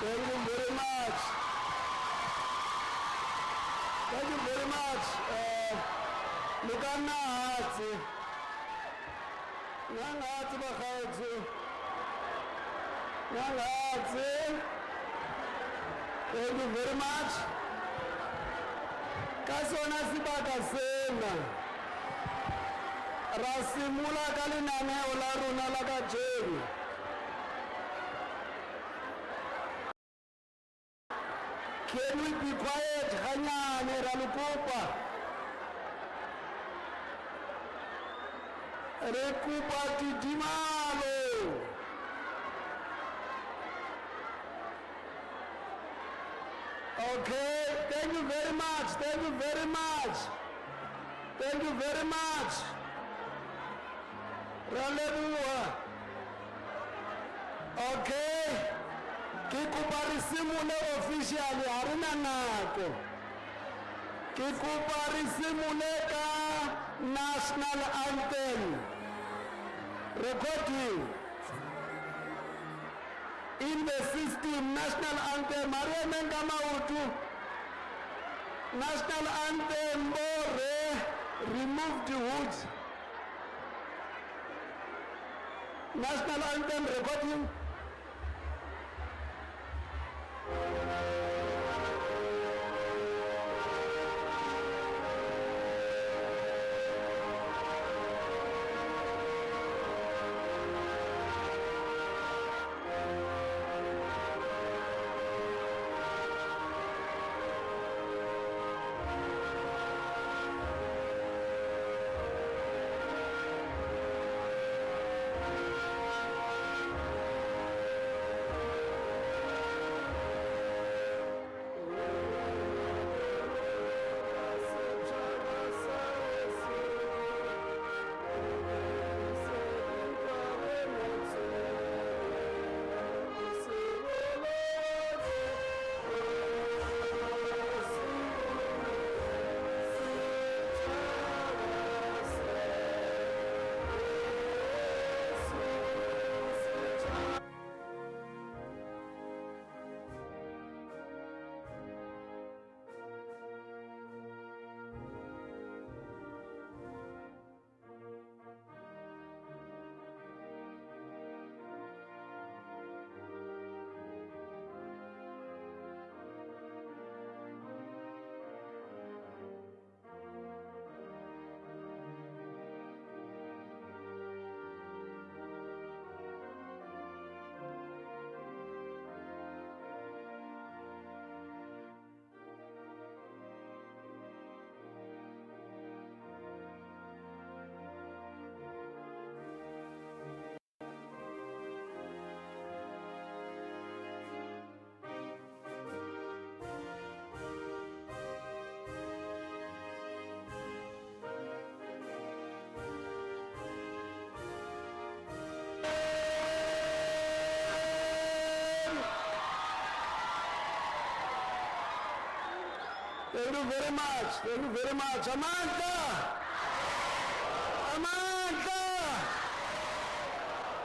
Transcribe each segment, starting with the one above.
Thank you very much. Thank you very much. Ngaka Thank you very much. Kasona sibaka sena. Rasimula kalinane olaruna lakajeni. Can we be quiet? Hanyane ralukupa. Rekupa tidimalo. Okay, thank you very much. Thank you very much. Thank you very much. Ratlou. Okay. Kikuparisimu officially harina nako. Kikuparisimu ka national anthem. Recording. In the system, national anthem, Maria Mengamautu, national anthem, Bore, remove the wood. National anthem recording. Thank you very much. Thank you very much. Amanda! Amanda!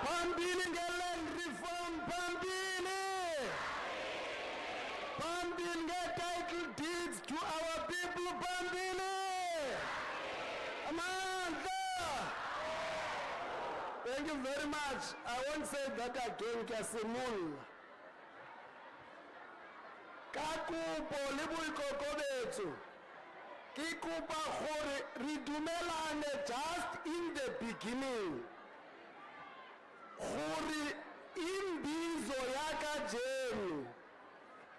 Pambili ngeland reform, Pambili! Pambili nge title deeds to our people, Pambili! Amanda! Thank you very much. I won't say that again, �𝐾𝐨𝐵𝐿𝐿. Kakupo le boikoko betso ke kopa gore re dumelane just in the beginning gore imbizo ya kajeno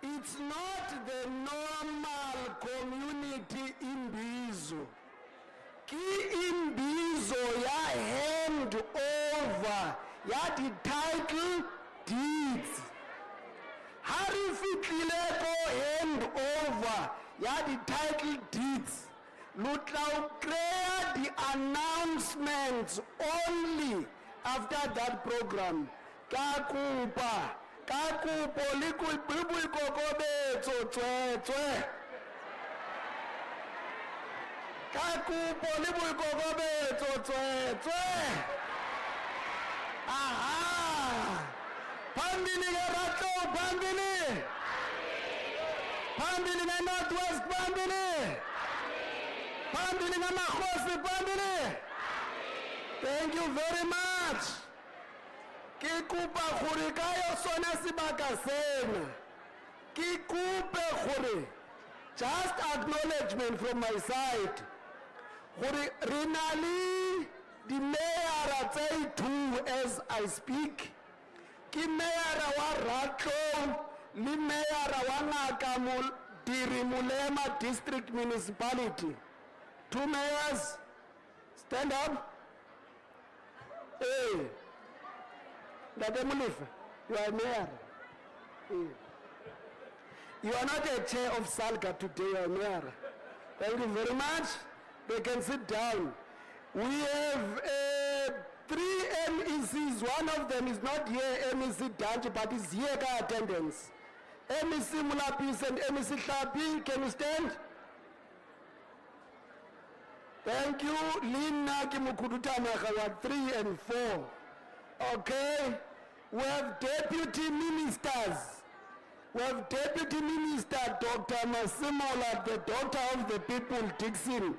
it's not the normal community imbizo ke imbizo ya hand over ya the title deeds. Harifitleko hand over ya the title deeds. Lutlau clear the announcements only after that program. Kakupa liku kokobetso tswe. Kakupo liku kokobetso tswe. Aha! Pambili Ratlou, Pambili! phambili. Phambili nge-Northwest phambili. Phambili ngamakhosi phambili. Thank you very much. Ke kopa gore ka yo sona sebaka sena. Ke kope gore just acknowledgement from my side. Gore re na le di mayor tse 2 as I speak. Ki mayor wa Ratlou le mayor wa Ngaka Modiri Molema District Municipality. 2 mayors, stand up. Hey, Dade Mulife, you are mayor. Hey. You are not a chair of SALGA today, you are mayor. Thank you very much. They can sit down. We have 3 MECs. One of them is not here, MEC Danji, but is here by attendance. MEC Mulapis and MEC Hlapi, can you stand? Thank you. Lina Kimukudutana, 3 and 4. Okay. We have deputy ministers. We have Deputy Minister Dr. Masimola, the daughter of the people, Dixon.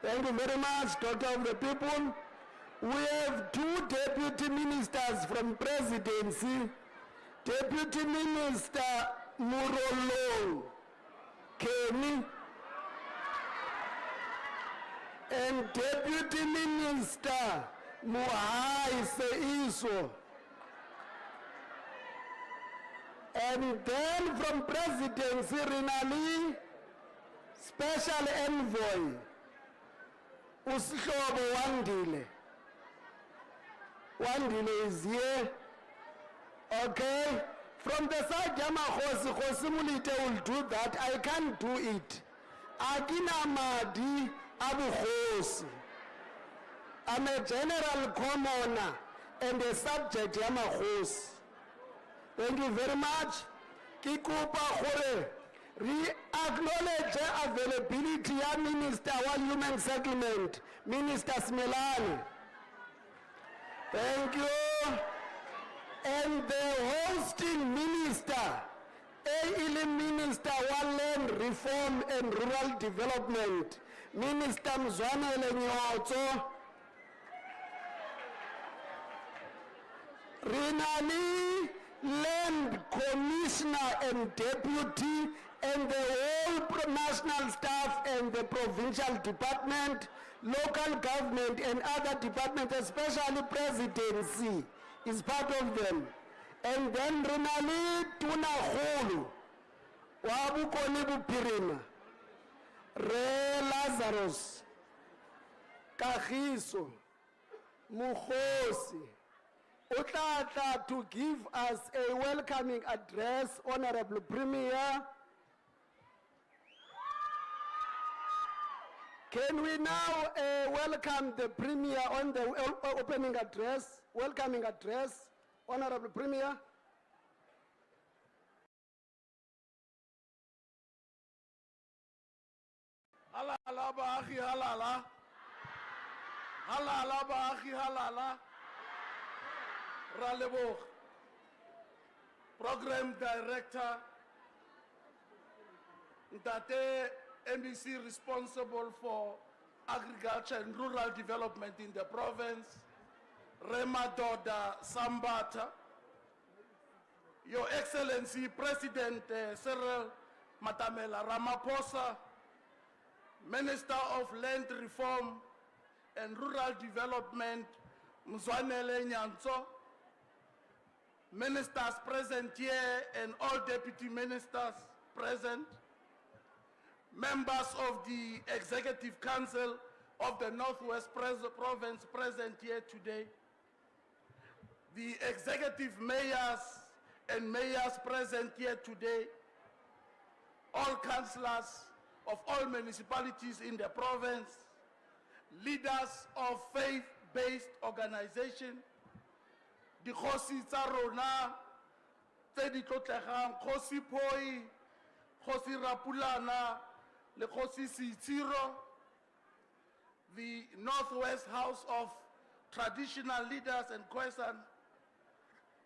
Thank you very much, daughter of the people. We have 2 deputy ministers from Presidency. Deputy Minister Murolo Kenny and Deputy Minister 𝐬𝐮𝐬𝐫𝐞𝐿. And then from Presidency, Rinali, Special Envoy, Usihlobo Wandile. Wandile is here. Okay? From the side, Khosi Mulite will do that. I can't do it. Akina Madi Abu Khosi. I'm a general commoner and a subject Khosi. Thank you very much. Kikupa Khore. Re-acknowledge the availability of Minister of Human Settlement, Minister Smelane. Thank you. And the hosting minister, Minister of Land Reform and Rural Development, Minister 𝐬𝐮𝐬𝐫𝐞𝐭. Rinali Land Commissioner and Deputy and the whole national staff and the provincial department, local government and other departments, especially Presidency, is part of them. And then Rinali Tunaholu, Wabukoni Bupirima, Re Lazarus, Kagiso, Mukhosi, Utata to give us a welcoming address, Honorable Premier. Can we now welcome the Premier on the opening address, welcoming address, Honorable Premier? Halala baahi halala. Halala baahi halala. Ratlou, Program Director, Ntate MEC responsible for agriculture and rural development in the province, Remadoda Sambata, Your Excellency President Cyril Ramaphosa, Minister of Land Reform and Rural Development, 𝐬𝐮𝐬𝐫𝐞𝐭, Ministers present here and all deputy ministers present, members of the Executive Council of the Northwest Province present here today, the executive mayors and mayors present here today, all councillors of all municipalities in the province, leaders of faith-based organizations, the Kgosi tsa rona tse di tlotlegang, Kgosi Phoi, Kgosi Rapulana, le Kgosi 𝐬𝐻𝐫𝐿, the Northwest House of Traditional Leaders and Questions,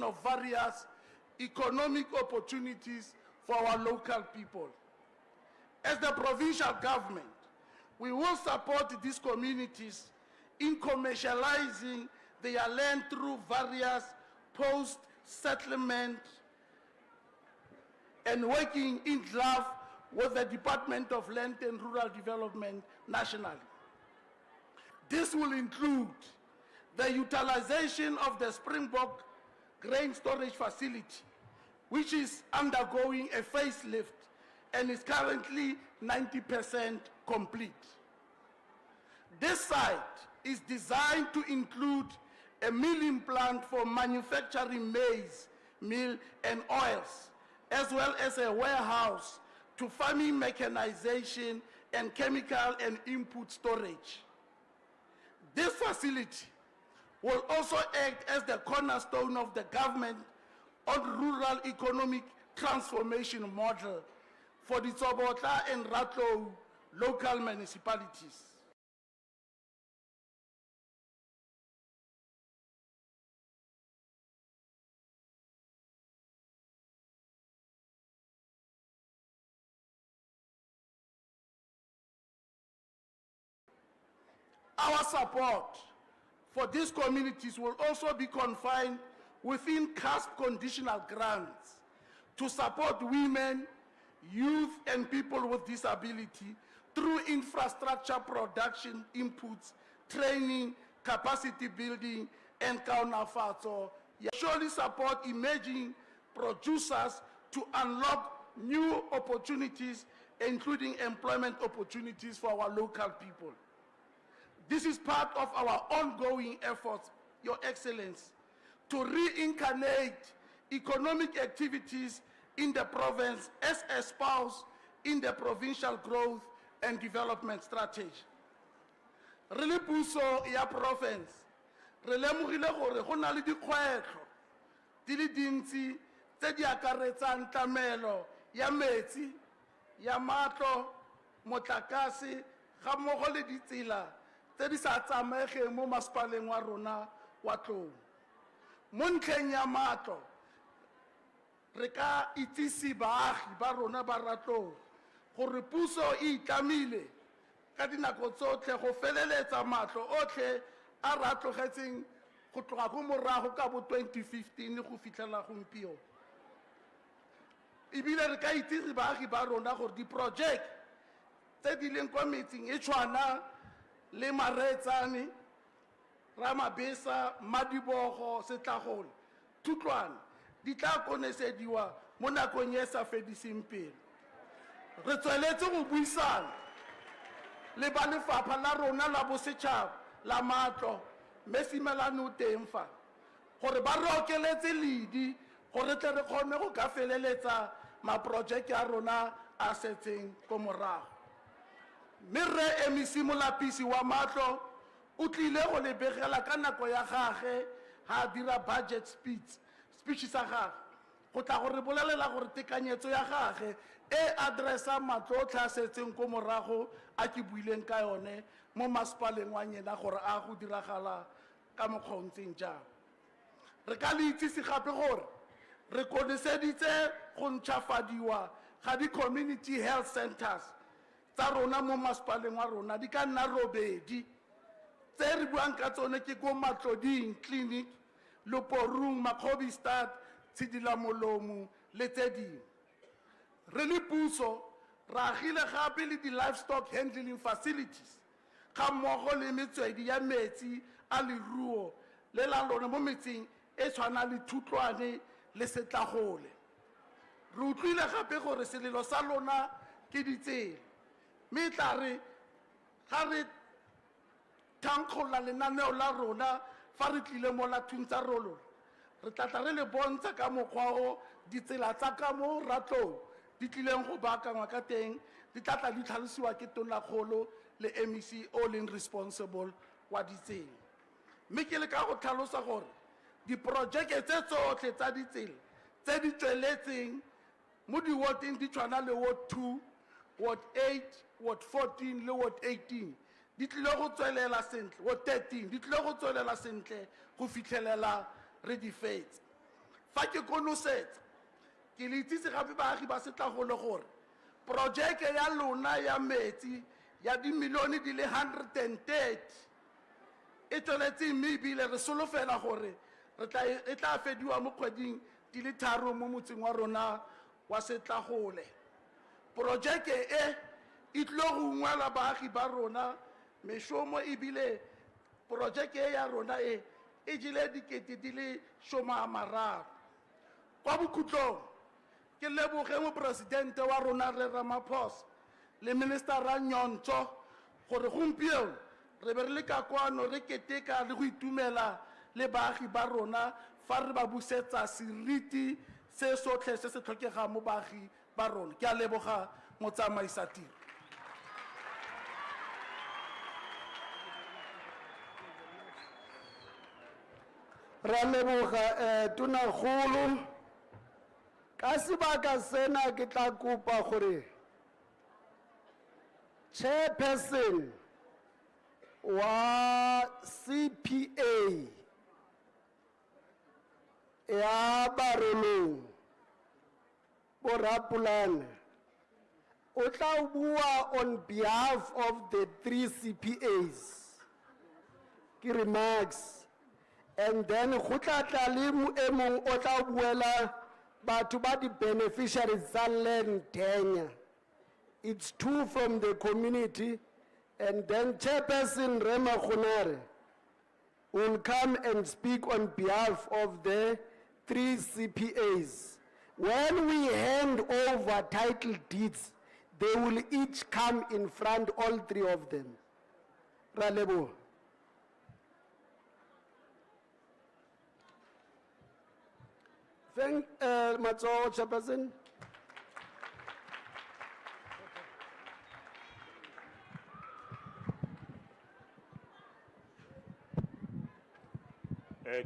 creation of various economic opportunities for our local people. As the provincial government, we will support these communities in commercializing their land through various post-settlement and working in glove with the Department of Land and Rural Development nationally. This will include the utilization of the Springbok grain storage facility, which is undergoing a facelift and is currently 90% complete. This site is designed to include a milling plant for manufacturing maize, meal, and oils, as well as a warehouse to farming mechanization and chemical and input storage. This facility will also act as the cornerstone of the government on rural economic transformation model for the Tsobotla and Ratlou local municipalities. Our support for these communities will also be confined within CASP conditional grants to support women, youth, and people with disability through infrastructure production inputs, training, capacity building, and counterfatso. Surely support emerging producers to unlock new opportunities, including employment opportunities for our local people. This is part of our ongoing efforts, Your Excellency, to reincarnate economic activities in the province as espoused in the provincial growth and development strategy. Re le puso ya province, re lemogile gore go na le dikgwetlho di le dintsi tse di akaretsang tlamelo ya metsi, ya matlo, motlakase, ga mmogo le ditsela tse di sa tsamaegeng mo masepaleng wa rona wa Tlou. Mo ntlheng ya matlo, re ka itsise baagi ba rona ba Ratlou gore puso e itlamile ka dinako tsotlhe go feleletsa matlo otlhe a ratlogetseng go tloga go morago ka bo 2015 go fitlhela gompieno. Ebile re ka itsise baagi ba rona gore di-project tse di leng kwa metseng e tshwana le Maretsane, Ramabesa, Madibogo, Setlagole, Thutlwane, di tla konesediwa mo nakong e sa fediseng pele. Re tsweletse go buisana le ba lefapha la rona la bosetšhaba la matlo mme semelane o teng fa gore ba re okeletse ledi gore tle re kgone go ka feleletsa maprojeke a rona a setseng ko morago. Mme Rre MEC molapisi wa matlo o tlile go lebegela ka nako ya gage ha a dira budget speech sa gage go tla gore bolelela gore tekanyetso ya gage e addressa matlo otlhe a setseng ko morago a ke buileng ka yone mo masepaleng wa nyena gore a go diragala ka mokgwa o ntseng jang. Re ka le itsise gape gore re koneseditse go ntšhwafadiwa ga di-community health centers tsa rona mo masepaleng wa rona di ka nna robedi tse re buang ka tsone ke ko Matloding Clinic, Loporung, Makgobistad, Tshidilamolomo le tse dingwe. Re le puso ra agile gape le di-livestock handling facilities ga mmogo le metswedi ya metsi a leruo le la lone mo metseng e tshwana le Thutlwane le Setlagole. Re utlwile gape gore selelo sa lona ke ditsela mme e tla re ga re thankgola lenaneo la rona fa re tlile mo lathung tsa rolo re tlatla re le bontsha ka mokgwa o ditsela tsa ka mo Ratlou di tlileng go baakangwa ka teng di tlatla di tlhalosiwa ke tonakgolo le MEC o leng responsible wa ditsela. Mme ke le ka go tlhalosa gore diprojeke tse tsotlhe tsa ditsela tse di tsweletseng mo di-wardeng di tshwana le Ward 2, Ward 8, Ward 14 le Ward 18 di tlile go tswelela sentle, Ward 13 di tlile go tswelela sentle go fitlhelela re di fetse. Fa ke konosetsa ke le itsise gape baagi ba Setlagole gore projeke ya lona ya metsi ya dimilione di le 130 e tsweletse mme ebile re solofela gore e tla fediwa mo kgweding di le 3 mo motseng wa rona wa Setlagole. Projeke e tlile go ungwela baagi ba rona mešomo ebile projeke ya rona e jele dikete di le 30. Kwa bokhutlong ke leboge mo presidente wa rona Cyril Ramaphosa le ministera Nyontsho gore gompieno re be re le ka kwano re keteka le go itumela le baagi ba rona fa re ba busetsa seriti se sotlhe se se tlhokegang mo baagi ba rona. Ke a leboga motsamaisa tiro. Ra leboga tonakgolo ka sebaka sena ke tla kopa gore chairperson wa CPA ya Barolong Borapulana o tla bua on behalf of the 3 CPAs ke remarks, and then go tla tla le moemong o tla buela batho ba di beneficiaries tsa land tenure. It's 2 from the community, and then Chairperson Rema Khonare will come and speak on behalf of the 3 CPAs. When we hand over title deeds, they will each come in front, all 3 of them. Ra leboha. Thank Matsoho, Chairperson.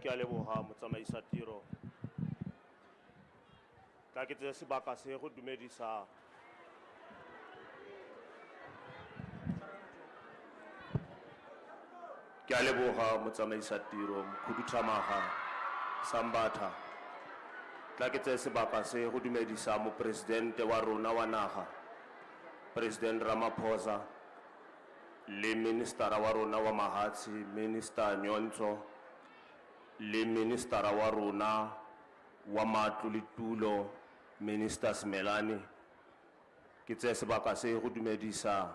Ke a leboga motsamaisa tiro. Ka ke tse sebaka se go dumedisa ke a leboga motsamaisa tiro Mokhuduthamaga Sambatha. Tla ke tse sebaka se go dumedisa mo presidente wa rona wa naga President Ramaphosa le ministera wa rona wa mahatsi Minister 𝐬𝐻𝐫𝐴 le ministera wa rona wa matlo le tulo Minister Smelani. Ke tse sebaka se go dumedisa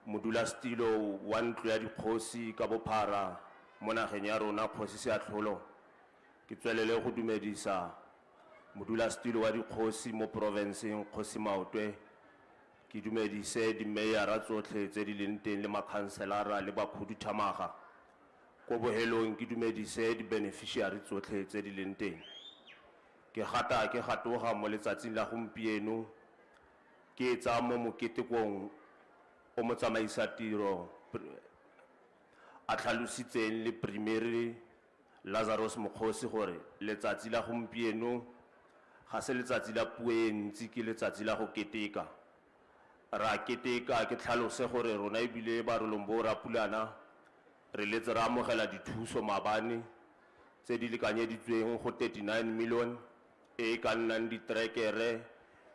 modulasetilo wa ntlo ya dikgosi ka bophara mo nageng ya rona Kgosi Seatlholo. Ke tswelele go dumedisa modulasetilo wa dikgosi mo provinceng Kgosi Maotwe. Ke dumedise di mayor tsotlhe tse di leng teng le makhanselara le bakhuduthamaga. Ko bohelong ke dumedise di beneficiary tsotlhe tse di leng teng. Ke gatoga mo letsatsing la gompieno ke etsa mo moketekong o motsamaisa tiro a tlhalositseng le primary Lazarus Mokgosi gore letsatsi la gompieno ga se letsatsi la puentsi ke letsatsi la go keteka. Ra keteka ke tlhalose gore rona ebile Barolong Borapulana re letse ra amogela dithuso maabane tse di lekanyeditsweng go 39 million e ka nnang ditrekere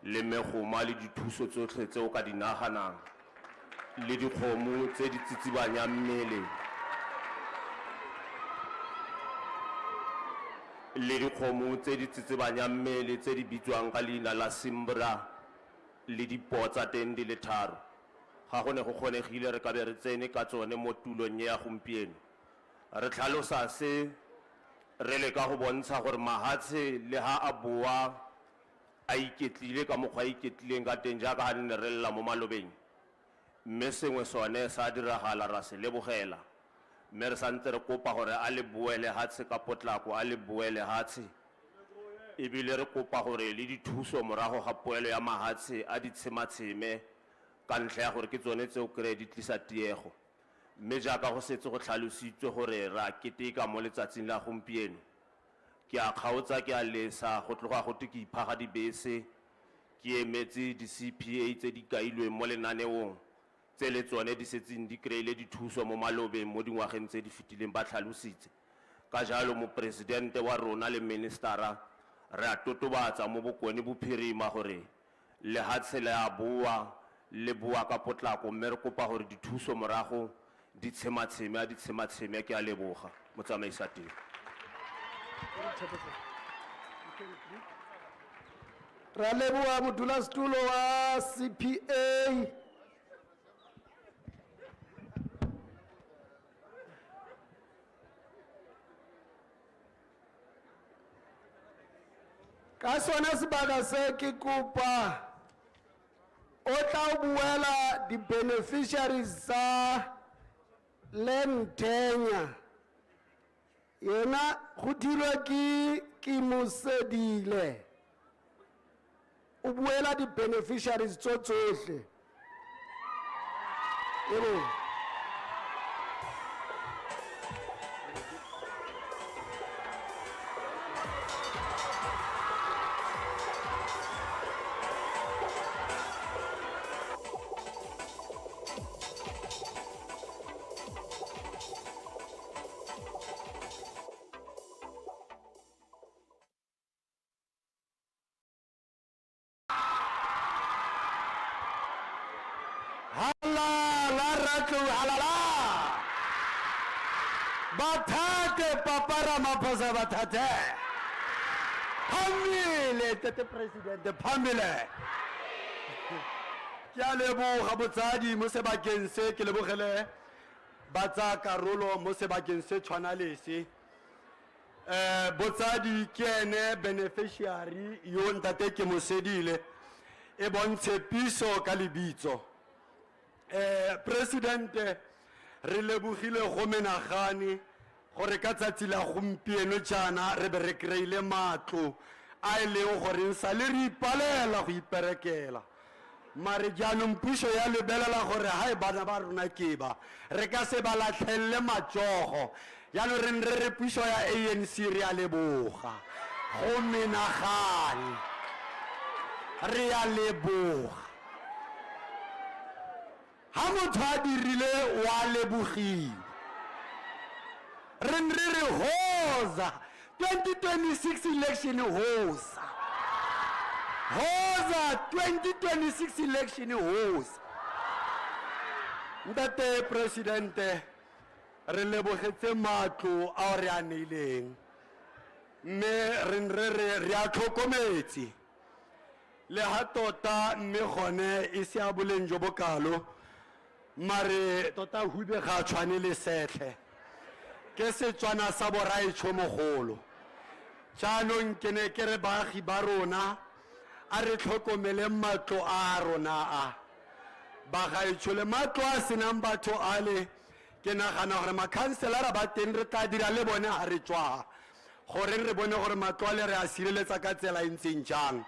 le megoma le dithuso tsotlhe tseo ka di naganang le dikgomo tse di tsitsibanyang mmele le dikgomo tse di tsitsibanyang mmele tse di bitswang ka leina la Simbra le dipotsa teng di le 3. Ga go ne go kgonegile re ka be re tsene ka tsone mo tulong ya gompieno. Re tlhalosa se re le ka go bontsha gore mahatshe le ha a boa a iketlile ka mokgwa a iketlileng ka teng jaaka ga ne re lla mo malobeng, mme sengwe sone sa diragala ra se lebogela, mme re santse re kopa gore a le boele hatshe ka potlako, a le boele hatshe ebile re kopa gore le dithuso morago ga poelo ya mahatshe a ditshematsheme ka ntlha ya gore ke tsone tseo kry di tlisa tiego. Mme jaaka go setse go tlhalositswe gore ra keteka mo letsatsing la gompieno, ke a kgaotsa ke a lesa go tloga go ke iphaga dibese ke emetse di-CPA tse di kailweng mo lenaneong tse le tsone di setseng di kry-ile dithuso mo malobeng mo dingwageng tse di fetileng ba tlhalositse. Ka jalo mo presidente wa rona le ministera re a totobatsa mo bokone bophirima gore lehatshe le a boa le boa ka potlako, mme re kopa gore dithuso morago di tshematsheme ke a leboga motsamaisa tiro. Ra leboha modulasetulo wa CPA ka sona sebaka se ke kopa o tla buela di beneficiaries tsa land tenure yena go dirwa ke Mosedile o buela di beneficiaries tsotlhe. Ratlou halala. Bathate Papa Ramaphosa bathate. Phamile tete president phamile. Ke a leboga botsadi mo sebakeng se ke lebogele ba tsa karolo mo sebakeng se tshwana le se. Botsadi ke ene beneficiary yo ntate ke mosedile e bontshe piso ka lebitso. President re lebogile go menagane gore ka tsatsi la gompieno jana re be re kreile matlo a leng gore sa le re ipalela go iperekela mare jaanong puso ya lebelela gore hae bana ba rona ke ba re ka se ba latlhelle matsogo jaanong re puso ya ANC re a leboga go menagane re a leboga ha motho a dirile wa lebogile re hoza 2026 election hoza 2026 election hoza ntate presidente re lebogetse matlo a re a neileng mme re a tlhokometse le ha tota mme gone e se a boleng jo bokalo mare tota hube ga tshwane le setlhe ke Setswana sa boraitsho mogolo jaanong ke ne ke re baagi ba rona a re tlhokomele matlo a rona a bagaitsho le matlo a senang batho a le ke nagana gore makhanselara ba teng re tla dira le bone ha re tswa gore re bone gore matlo a le re a sireletsa ka tsela ntseng jang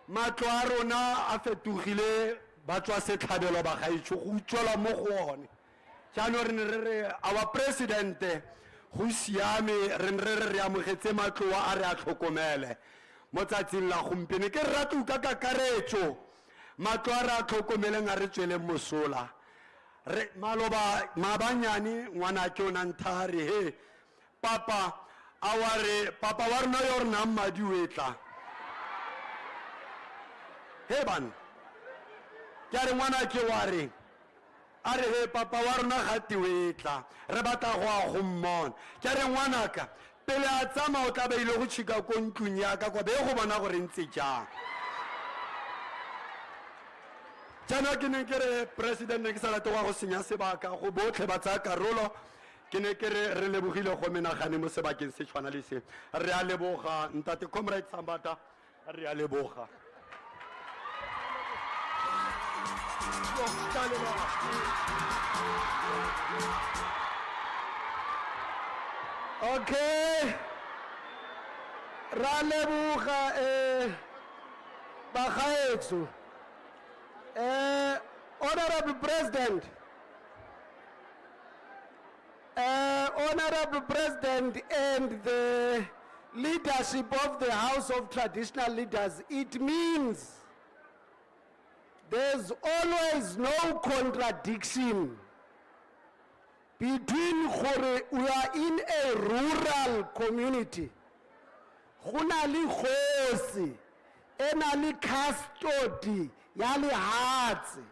matlo a rona a fetogile ba tswa setlhabelo bagaitsho go utswela mo go one jaanong re our president go siame re amogetse matlo a re a tlhokomele mo tsatsing la gompieno ke Ratlou ka kakaretso matlo a re a tlhokomeleng a re tsweleng mosola re maloba mabanyane ngwana ke ona nthare he papa wa rona yo re nang madi o etla he ban ke a re ngwana ke wa reng a re he papa wa rona ga tiwetla re batla go a go mmona ke a re ngwanaka pele a tsama o tla beile go tšhika ko ntlong yaka kwa be go bona gore ntse jang jaanong ke ne ke re president ne ke sa late go senya sebaka go botlhe ba tsaya karolo ke ne ke re lebogile go menagane mo sebakeng se tshwana le se re a leboga ntate comrade Sambata re a leboga okay ra leboga bagaetso honorable president and the leadership of the House of Traditional Leaders, it means there's always no contradiction between gore we are in a rural community go na le kgosi e na le custody ya lehatsi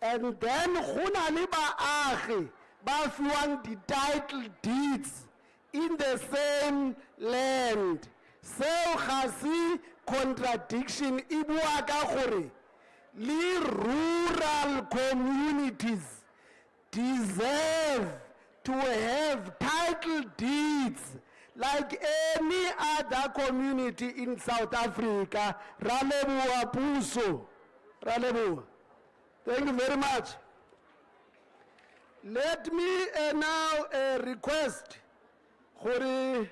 and then go na le baagi ba fiwang di title deeds in the same land seo ga se contradiction e bua ka gore le rural communities deserve to have title deeds like any other community in South Africa. Ra leboha puso. Ra leboha. Thank you very much. Let me now request gore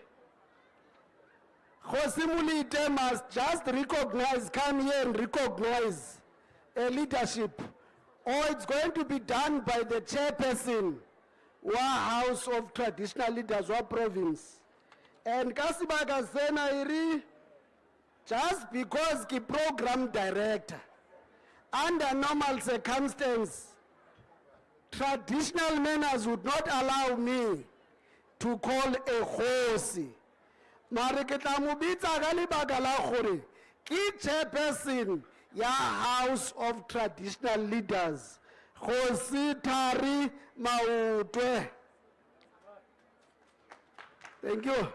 Kgosi Molite must just recognize, come here and recognize a leadership, or it's going to be done by the chairperson wa House of Traditional Leaders wa province. And Kasibaga Sena iri, just because ki program director, under normal circumstances, traditional manners would not allow me to call a kgosi. Mare ke tla mo bitsa ka lebaka la gore ke chairperson ya House of Traditional Leaders Kgosi Thari Mautwe. Thank you.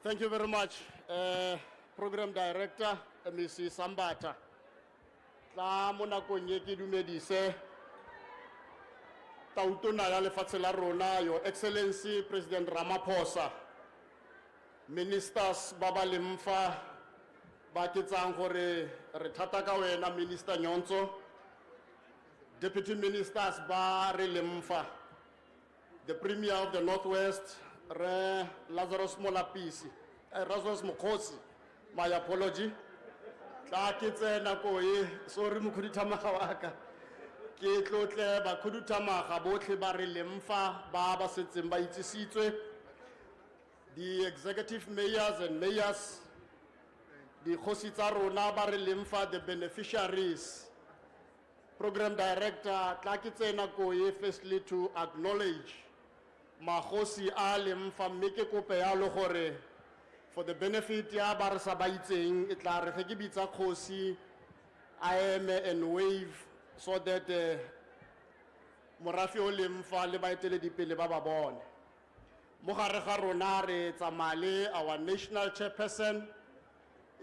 Thank you very much, Program Director, Mrs. Sambata. Tla mo nakong e ke dumedise tautona ya lefatshe la rona, Your Excellency President Ramaphosa, Ministers ba ba leng fa ba ke tsang gore re thata ka wena, Minister Nyonso, Deputy Ministers ba re leng fa, the Premier of the Northwest, Re Lazarus Molapisi, Lazarus Mokhosi, my apology. Tla ke tsena ko e, sorry mokhuduthamaga wa ka. Ke tlotle ba khuduthamaga botlhe ba re leng fa ba ba setseng ba itsisitswe, the executive mayors and mayors, the kgosi tsa rona ba re leng fa, the beneficiaries. Program Director, tla ke tsena ko e firstly to acknowledge Mahosi alem from Mike Kopealo Hore for the benefit ya Barsa Baiting, it la Regibita Kosi, 𝐬𝐻𝐫𝐿𝐴 and wave so that Morafio Limfa Lebaitele di Pelebaba born. Mohareha Ronare Tamale, our national chairperson,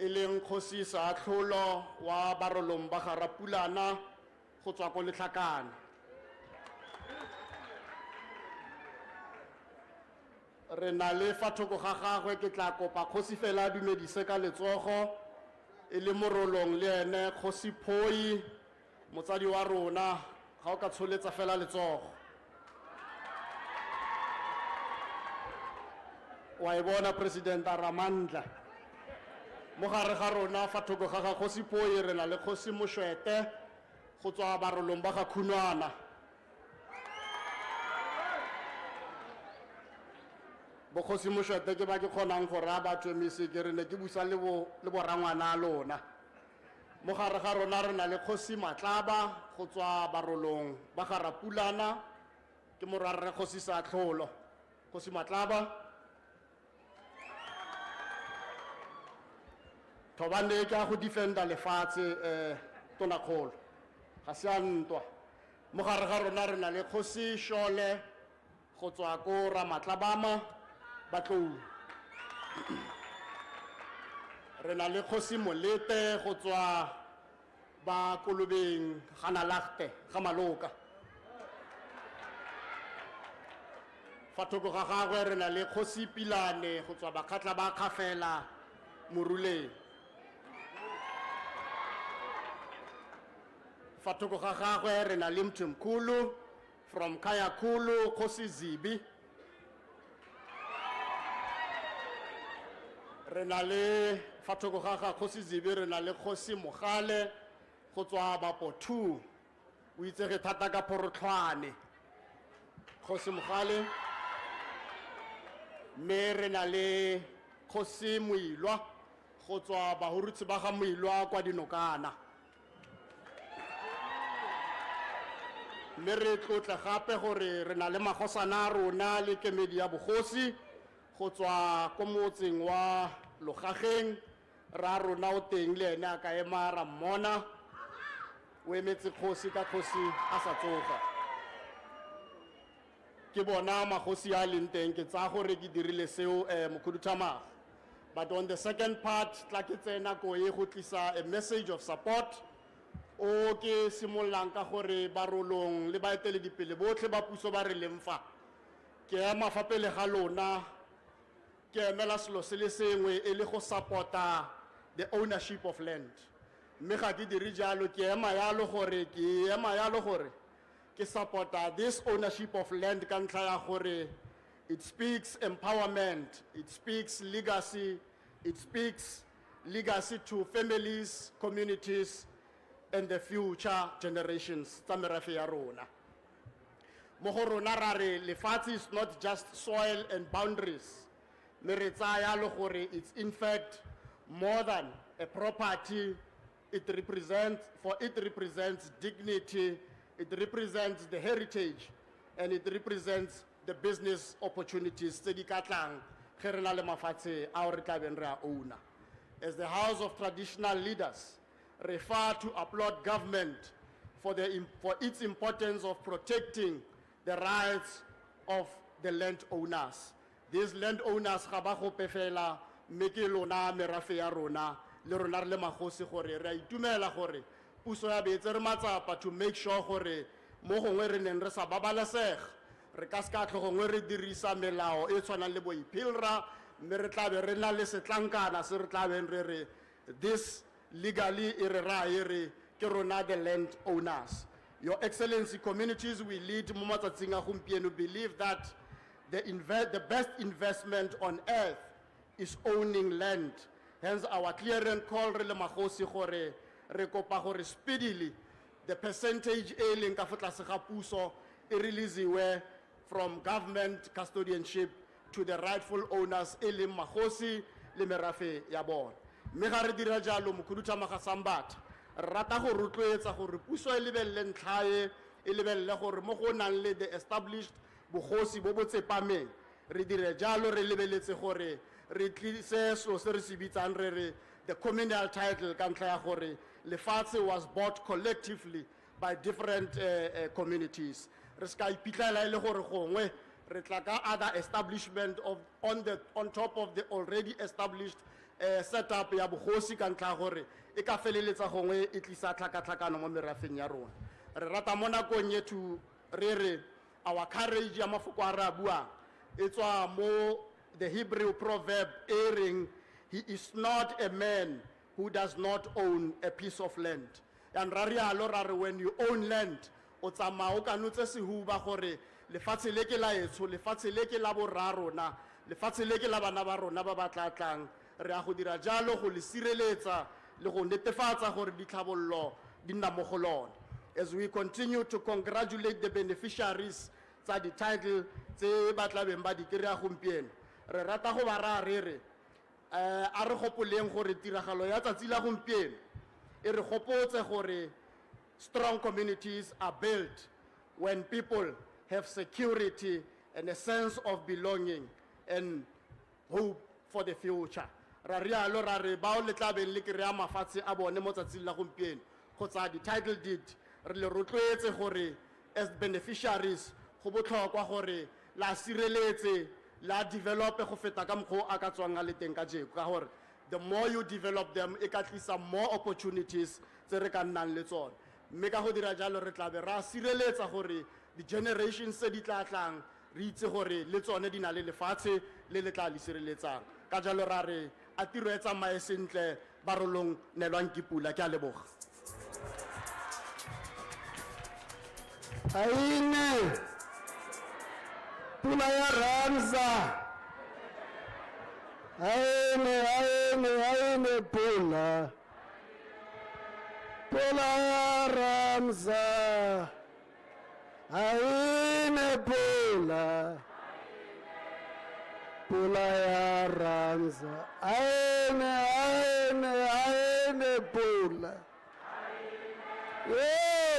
Ilim Kosi Saatolo, Wa Barolom Baharapulana, Hotakolitakan. Re na le fa thoko ga gagwe ke tla kopa kgosi fela dumedise ka letsogo e le morolong le ene kgosi Phoi motsadi wa rona ga o ka tsholetsa fela letsogo wa e bona President Ramandla mo gare ga rona fa thoko ga ga kgosi Phoi re na le kgosi Moshwete go tswa barolong ba ga Khunwana. Bokhosi Moshwete ke ba ke kgonang go ra batho emisi ke re ne ke busa le bo rangwana lona mo gare ga rona re na le kgosi Matlaba go tswa barolong ba ga Rapulana ke morarre kgosi Satlholo. Kgosi Matlaba thobane ke a go defenda lefatshe Tonakgolo ga se a ntwa. Mo gare ga rona re na le kgosi Shole go tswa ko Ramatlabama Batlou. Re na le kgosi Molete go tswa ba Kolobeng Ganalagte ga Maloka. Fa thoko ga gagwe re na le kgosi Pilane go tswa Bakgatla ba Kgafela Moruleng. Fa thoko ga gagwe re na le Mthimkhulu from Khayakhulu kgosi Zibi. Re na le fa thoko ga ga kgosi Zibi re na le kgosi Mogale go tswa Bapothu o itsege thata ka Phorotlhwane. Kgosi Mogale me re na le kgosi Moilwa go tswa bahurutsi ba ga Moilwa kwa Dinokana. Me re tlotle gape gore re na le magosana rona le kemedi ya bogosi go tswa ko motseng wa Logageng ra rona o teng le ene a ka ema ra mmona o emetse kgosi ka kgosi a sa tsoga. Ke bona magosi a leng teng ke tsa gore ke dirile seo mokhuduthamaga. But on the second part tla ke tsena ko e go tlisa a message of support o ke simollang ka gore barolong le baeteledipele botlhe ba puso ba re leng fa ke ema fa pele ga lona ke emela selo se le sengwe e le go supporta the ownership of land. Mme ga ke dire jalo ke ema yalo gore ke supporta this ownership of land ka ntlha ya gore it speaks empowerment, it speaks legacy to families, communities and the future generations tsa merafe ya rona. Mo go rona ra re lefatshe is not just soil and boundaries. Me re tsaya le gore it's in fact more than a property. It represents dignity, it represents the heritage, and it represents the business opportunities. As the House of Traditional Leaders, refer to applaud government for its importance of protecting the rights of the landowners. These landowners pefela lona merafe ya rona le rona le magosi gore re itumela gore puso ya beetse re matsapa to make sure gore mo gongwe re neng re sa babalesega re ka ska tlhogongwe re dirisa melao e tshwanang le boipilra mme re tla be re na le setlankana se re tla beng re re this legally e re raya re ke rona the landowners. Your Excellency, communities we lead mo matsatsing a gompieno believe that the best investment on earth is owning land. Hence our clear call re le magosi gore re kopa gore speedily the percentage e leng ka fa tlase ga puso e releasiwe from government custodianship to the rightful owners e leng magosi le merafe ya bona. Mme ga re dira jalo mokhuduthamaga Sambata rata go rotloetsa gore puso e lebelle ntlhae e lebelle gore mo go nang le the established bogosi bo bo tsepameng re dire jalo re lebeletse gore re tlise so se re se bitsang re re the communal title ka ntlha ya gore lefatshe was bought collectively by different communities. Re ska ipitlela ile gore gongwe re tla ka other establishment of on top of the already established setup ya bogosi ka ntlha gore e ka feleletsa gongwe e tlisa tlhakatlhakano mo merafeng ya rona. Re rata mo nakong yetu re re our courage ya mafoko a re a buang e tswa mo the Hebrew proverb airing, he is not a man who does not own a piece of land. And when you own land, o tsamaya o kanotse sehuba gore lefatshe le ke la etso, lefatshe le ke la borra rona, lefatshe le ke la bana ba rona ba ba tla tlang. Re a go dira jalo go le sireletsa le go netefatsa gore ditlhabollo di nna mo go lona. As we continue to congratulate the beneficiaries tsa di title tse ba tla beng ba di kry-a gompieno, re rata go ba raya re re a re gopoleng gore tiragalo ya tsatsi la gompieno e re gopotse gore strong communities are built when people have security and a sense of belonging and hope for the future. Ra rialo ra re bao le tla beng le kry-a mafatshe a bone mo tsatsing la gompieno kgotsa di title deed re le rotloetse gore as beneficiaries go botlhokwa gore la sireletse la develop go feta ka mkgo a ka tswang a le teng ka jeko ka gore the more you develop them e ka tlisa more opportunities tse re ka nnang le tsone. Mme ka go dira jalo re tla be ra sireletsa gore the generations tse di tla tlang re itse gore le tsone di na le lefatshe le le tla le sireletsang. Ka jalo ra re a tiro e tsamaye sentle ba rolong nelwang ke pula. Ke a leboga. Aine pula ya Ramza. Aine pula. Pula ya Ramza. Aine pula. Pula ya Ramza. Aine pula.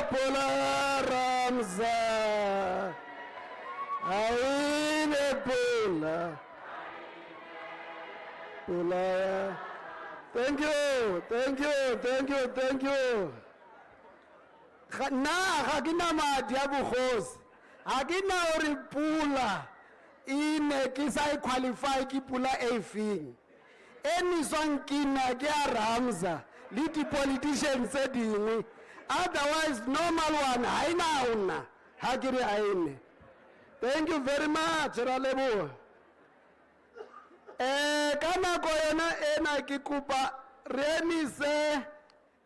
Pula ya Ramza. Aine pula. Pula ya. Thank you. Na ga ke na madi a bogosi. Ha ke na hore pula ine ke sa qualify ke pula e feng. Eni swankina ke a Ramza le di politicians tse dingwe. Otherwise normal one haina una. Ha ke re aine. Thank you very much ra leboha. Kana ko yona ena ke kopa re emise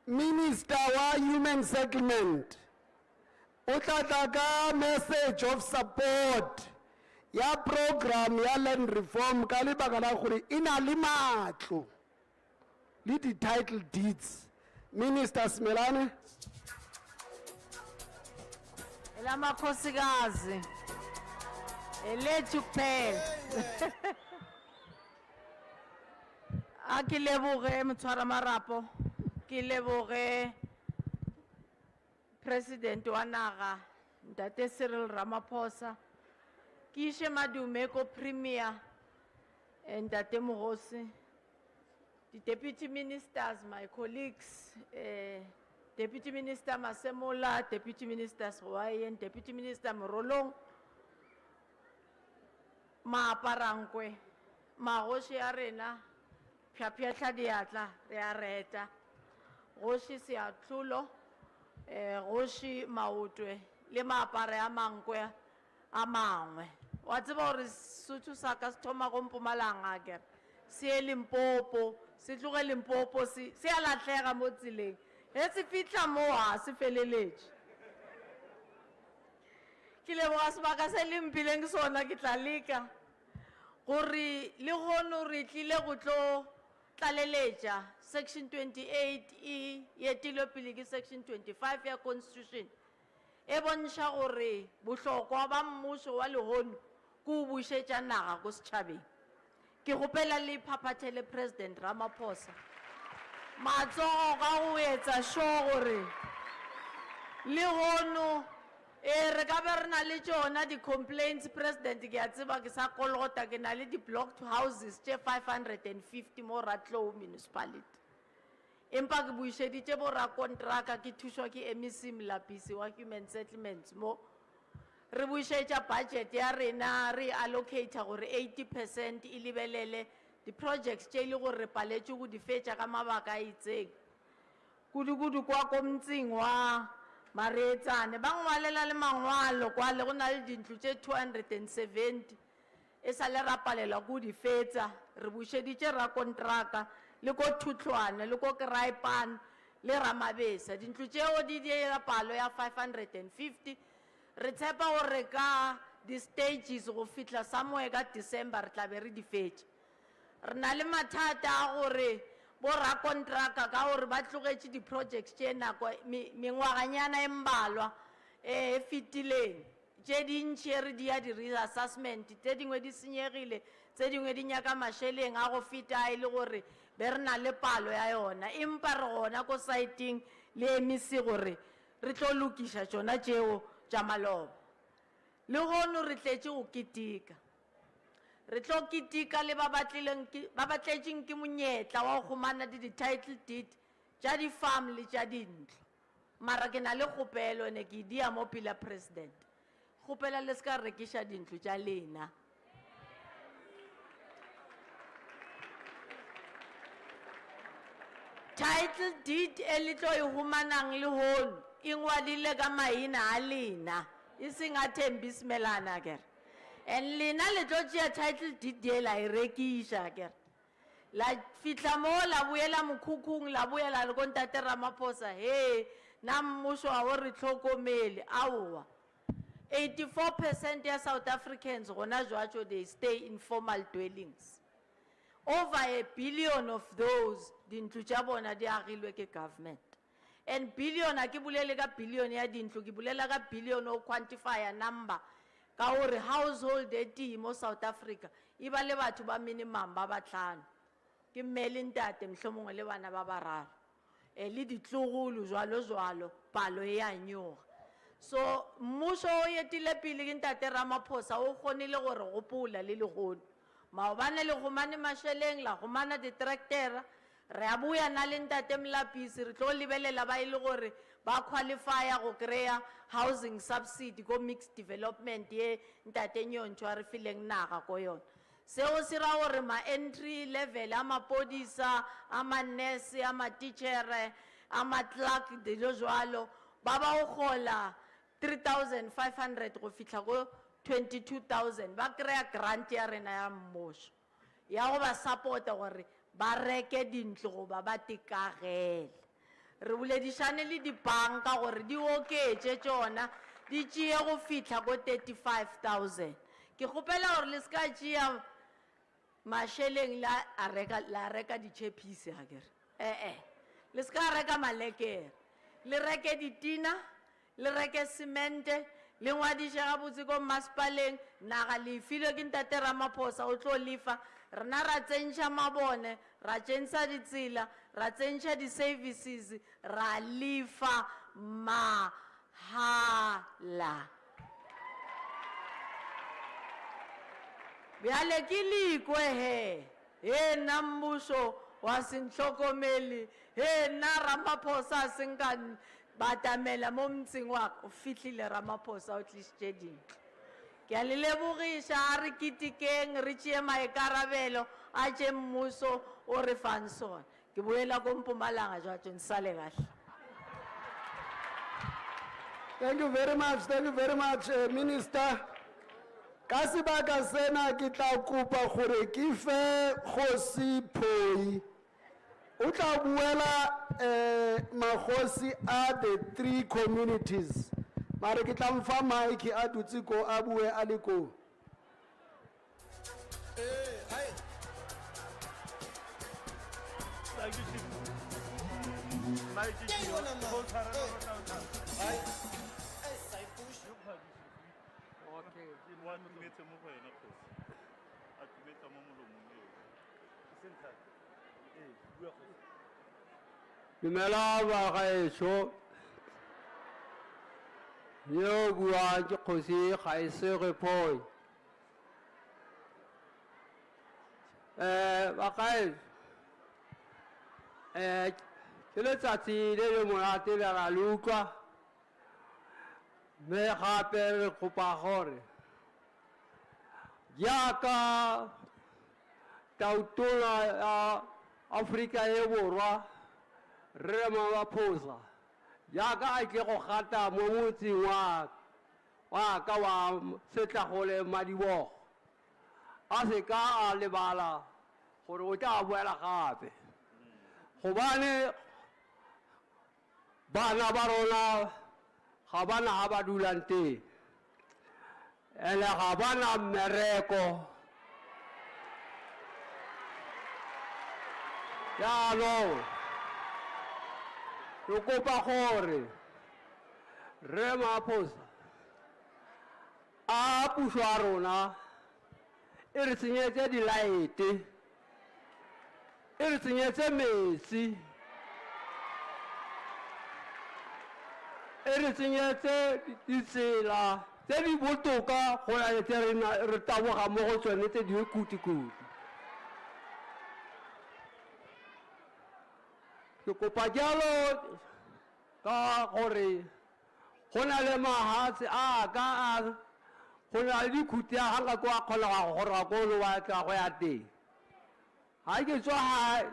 Minister wa Human Settlement o tla ka message of support ya program ya land reform ka lebaka la gore ina le matlo le di title deeds. Minister Smelane. Elamakhosikazi elethu kuphela. A ke leboge motshwara marapo, ke leboge President wa naga Ntate Cyril Ramaphosa, ke ishe madume ko Premier Ntate Mogosi, the Deputy Ministers, my colleagues, Deputy Minister Masemola, Deputy Minister 𝐬𝐮𝐬𝐫𝐿𝐻, Deputy Minister Morolong, Maaparangkwe, Magoshi ya rena, Pyapiatla diatla, rea reta, Goshi Siatlulo, Goshi Mautwe, le maapare a mangwe a mangwe. Wa tseba hore Sotho sa ka se thoma go Mpumalanga akere, se ye Limpopo, se tloge Limpopo, se a latlhega mo tseleng. He se fitla mo ha se feleletše. Ke leboga sebaka se le mpileng sona ke tla leka gore le gono re tlile go tlo tlaleletša section 28 e yetilwe pele ke section 25 ya constitution e bontšha gore bohlokwa ba mmušo wa lehono ke o bušetša naga ko setšhabeng. Ke gopela le phaphathele President Ramaphosa matsogo ga go etsa sure gore le gono re ka be re na le tšona di-complaints President ke a tseba ke sa kolota ke na le di-blocked houses tše 550 mo Ratlou Municipality. Empa ke buišeditše borakontraka ke thušwa ke MEC Mlapisi wa Human Settlements mo. Re buišetša budget ya rena re allocata gore 80% e lebelele di-projects tše le gore re paletše go di fetša ka mabaka a itseng. Kudu-kudu kwa ko motseng wa Maretsane ba ngwalela le mangwalo kwa le go na le dintlo tše 270 e sa le rapalela go di fetša. Re bušeditše rakontraka le ko Thutlwana le ko Kraaipan le Ramabesa dintlo tšeo di diela palo ya 550. Re tshepa gore ka di-stages go fitla somewhere ka December re tla be re di fetše. Re na le mathata a gore borakontraka ka gore ba tlogetše di-projects tše nako mengwaganyana e mbalwa e fetileng tše dintšhi re di ya di-reassessment tše dingwe di senyegile tše dingwe di nyaka mašeleng a go feta e le gore be re na le palo ya yona. Empa re gona ko saeteng le MEC gore re tlo lokiša tšona tšeo tša maloba. Le gono re tletše go ketika. Re tlo ketika le ba batletšeng ke monyetla wa go humana di-title deed tša di-farm le tša dintlo. Mara ke na le kgopelo ne ke dia mo pila President. Kgopela le ska rekiša dintlo tša lena. Title deed e le tlo e humanang le hono e ngwadile ka maina a lena e seng a Thembi Simelana kere. And lena le tlo tšea title deed ye la e rekiša kere. La fitla mo la boela mokhukhung la boela le ko Ntate Ramaphosa he na mmušo wa o re tlhokomele aowa. 84% ya South Africans gona jwatšo they stay in formal dwellings. Over 1 billion of those dintlo tša bona di agilwe ke government. And billion a ke bolele ka billion ya dintlo ke bolela ka billion o quantify a number ka gore household e tee mo South Africa e ba le batho ba minimum ba batlhano ke mme le ntate mohlomongwe le bana ba bararo le ditlogolo jwalo palo e a nyoga. So mmušo o yetile pele ke Ntate Ramaphosa o kgonile gore gopola le legono maobane le gomane mašeleng la gomana di-tractera re a boya na le Ntate Mlapisi re tlo lebelela ba ile gore ba qualifya go kry-a housing subsidy ko mixed development ye Ntate 𝐬𝐻𝐞 a re fileng naga ko yona. Seo se ra gore ma-entry level a mapodisa a manese a matitšhere a maclerk dilo jwalo ba ba go gola 3,500 go fitla go 22,000 ba kry-a grant ya rena ya mmušo ya go ba supporta gore ba reke dintlo goba ba tekagele. Re boledišane le dibanka gore di oketše tšona di tšee go fitla go 35,000. Ke kgopela gore le ska tšea mašeleng la reka ditšhepise akere le ska reka malekere le reke ditina le reke semente le ngwadiše gabotse ko mmasepaleng naga le filwe ke Ntate Ramaphosa o tlo lefa rena ra tsentšha mabone ra tšentšha ditsela ra tsentšha di-services ra lefa mahala bjale ke leikwe he nna mmušo wa senhlokomele he nna Ramaphosa a senka batamela mo motseng wa ka o fihlile Ramaphosa o tlišitše dintho ke a le lebogiša a re ketekeng re tšee maikarabelo a tše mmušo o re fang sona ke boela ko Mpumalanga jwatšo nsale kahle. Thank you very much, Minister. Ka sebaka sena ke tla kopa gore ke fe Kgosi Phoi o tla buela magosi a the 3 communities mare ke tla mfa mike a dutse ko a bue a le ko. Dumela ba gaetsho yo bua ke Kgosi �\𝐾𝐲𝐿 ba gaetsho ke letsatsi le le monate le ra le utlwa mme gape re kopa gore jaaka tautona ya Afrika e Borwa Ramaphosa jaaka a tle go gata mo motseng wa ka wa Setlhagole Madibogo a se ka a lebala gore o tla boela gape gobane bana ba rona ga bana ga ba dulang teng ene ga bana mmereko jaanong re kopa gore Ramaphosa a puso a rona e re tsenyetse dilaete e re tsenyetse metsi e re tsenyetse ditsela tse di botoka go ya tse re taboga mo go tsone tse di kuti-kuti ke kopa jalo ka gore go na le mahatse a ka go na le dikhuti a hanga kwa kgona go ra go lo wa tla go ya teng ha ke tswa ha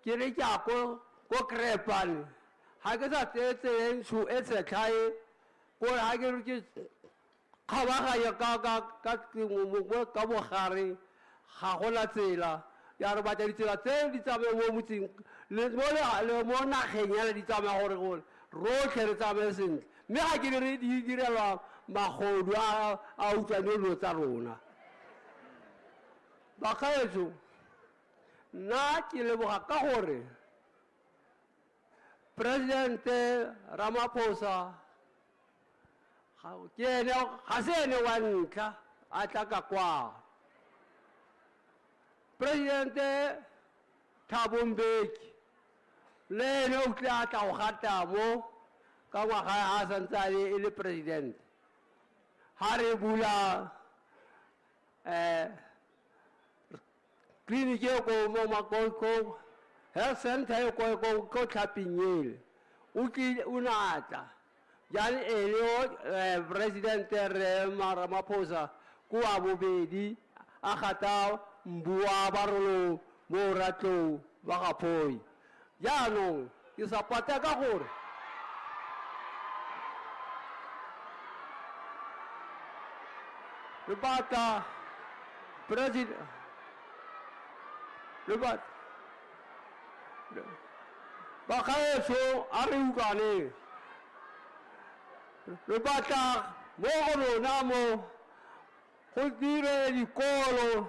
ke re tja ko Krepane ha ke sa tsetse su etse tlhae ko ha ke re ke khabaga ya ka bogare ga go la tsela ya re batla ditsela tse di tsamaye mo motseng le mo nageng ya di tsamaye gore rotlhe re tsamaye sentle mme ga ke re di direlwa magodu a utlwane dilo tsa rona bagaetso nna ke leboga ka gore Presidente Ramaphosa ga se ene wa ntlha a tla ka kwa Presidente Thabo Mbeki le ene o tla tla go gata mo ka ngwaga a santsane e le presidente ha re bula clinic e ko mo makoko health center ko Tlhapinyele o natla jale ene Presidente Ramaphosa ko a bobedi a gata mbua ba rolo mo Ratlou ba ga Phoi jaanong ke sapata ka gore le batla president le bat ba gaetso a re utlwane le batla mo go rona mo go dire dikolo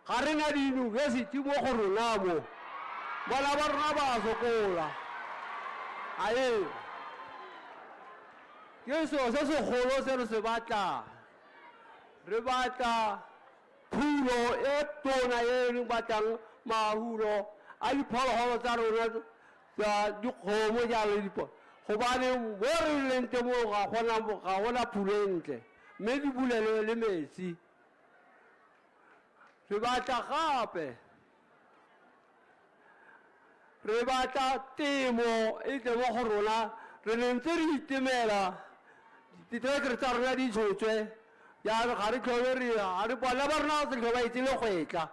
ga re na di-university mo go rona mo bana ba rona ba sokola ae ke seo se segolo se re se batlang re batla phulo e tona e re batlang mahulo a diphologolo tsa rona tsa dikgomo jalo le diphologolo gobane mo re leng teng mo ga gona phulo e ntle mme di bulelwe le metsi re batla gape re batla temo e tle mo go rona re ne ntse re itemela diterekere tsa rona di tshotswe jalo ga re tlhole ga re bona ba rona se tlho ba itse le gwetla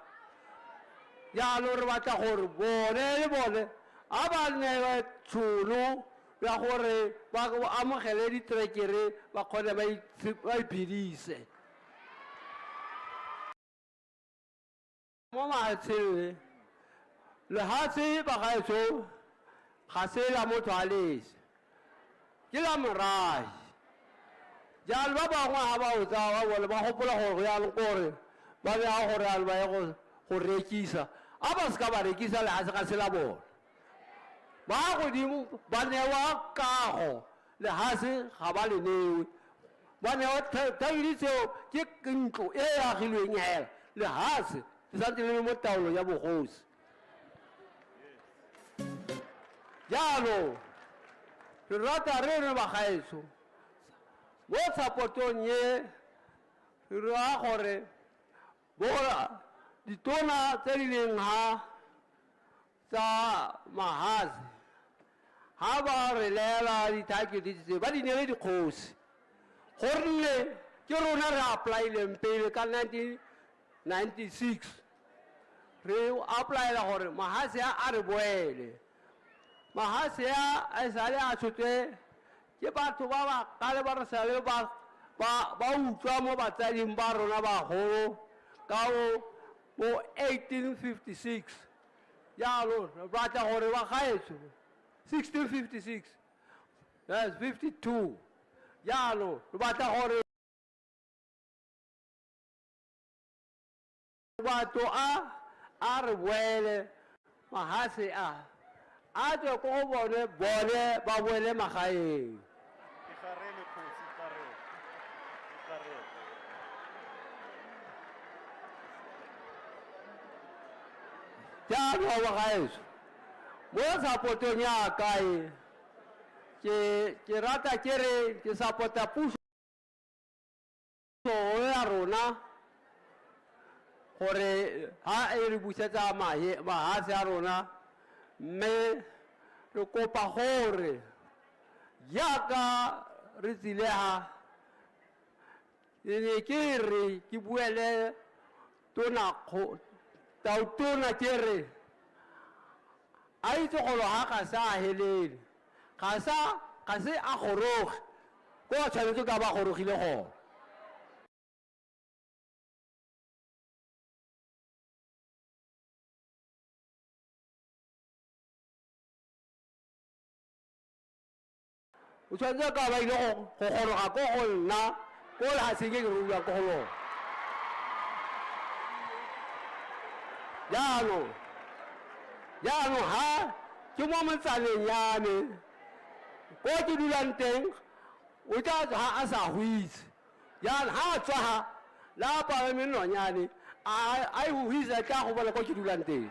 jalo re batla gore bone le bone a ba newe tšhono ya gore ba amogele diterekere ba kgone ba iphedise mo mahatsheng lehatshe bagaetso ga se la motho a lese ke la morai jalo ba bangwe ga ba otsa ba bone ba gopola gore go yanong kore ba bea gore a le ba ye go rekisa a ba se ka ba rekisa lehatshe ga se la bone ba godimo ba newa kago lehatshe ga ba le newe ba newa thabedi tseo ke ntlo e e agilweng hela lehatshe le santse le le mo taolo ya bogosi jalo re rata re re bagaetso mo support-ong ye re ra gore ditona tse di leng ha tsa mahazi ha ba re lela di-title deeds tse ba di neele dikgosi gonne ke rona re apply-ileng pele ka 1996 re apply-ela gore mahazi a re boele mahazi a sale a tshotse ke batho ba ba kale ba re sale ba utswa mo batsading ba rona bagolo ka bo 1856 jalo re batla gore ba gaetso 1656 yes 52 jalo re batla gore batho a re boele mahazi a tswe ko go bone ba boele magaeng jalo bagaetso mo support-ong ya kae ke rata ke re ke support-a puso ya rona gore ha e re busetsa mahazi a rona mme re kopa gore jaaka re tsilega ne ke re ke buele tautona ke re a itse golo ga ga sa a helele ga se a goroge ko a tshwanetse ka ba gorogile gona o tshwanetse ka ba ile go goroga ko go nna ko lehatseng ke ruang ko go lona jaanong ha ke mo motsaneng yane ko ke dulang teng o tla ha a sa go itse jaanong ha a tswa ha la palame nonyane a e go isa tla go bona ko ke dulang teng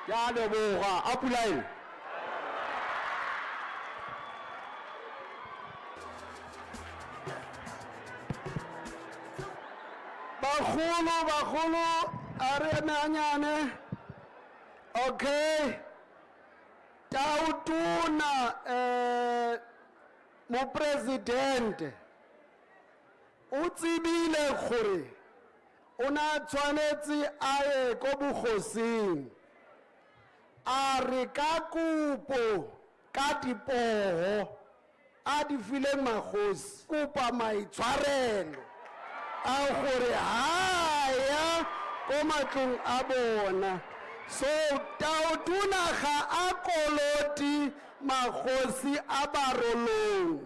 jalo boga a pulaile bagolo a re emeanyane okay tautona mopresidente o tsebile gore o na tshwanetse a ye ko bogosing a re ka kopo ka dipogo a di fileng magosi kopa maitshwarelo a gore haya ko matlong a bona so tautona ga a koloti magosi a barolong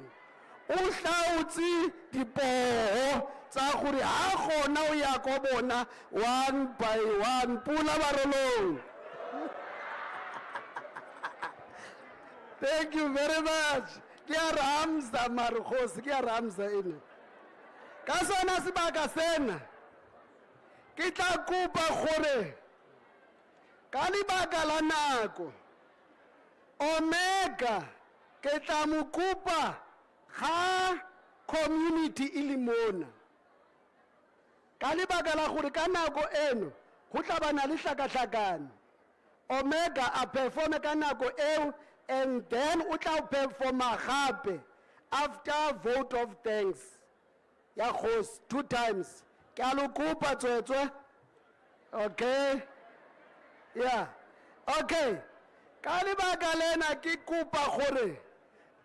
o hlaotse dipogo tsa gore ha gona o ya ko bona one by one pula barolong thank you very much ke a ramza marikhosi ke a ramza ene ka sona sebaka sena ke tla kopa gore ka lebaka la nako Omega ke tla mo kopa ga community e le mona ka lebaka la gore ka nako eno go tla bana le hlakahlakane Omega a performe ka nako eo and then o tla performa gape after vote of thanks ya kgosi 2 times ke a lo kopa tswetswe okay yeah okay ka lebaka lena ke kopa gore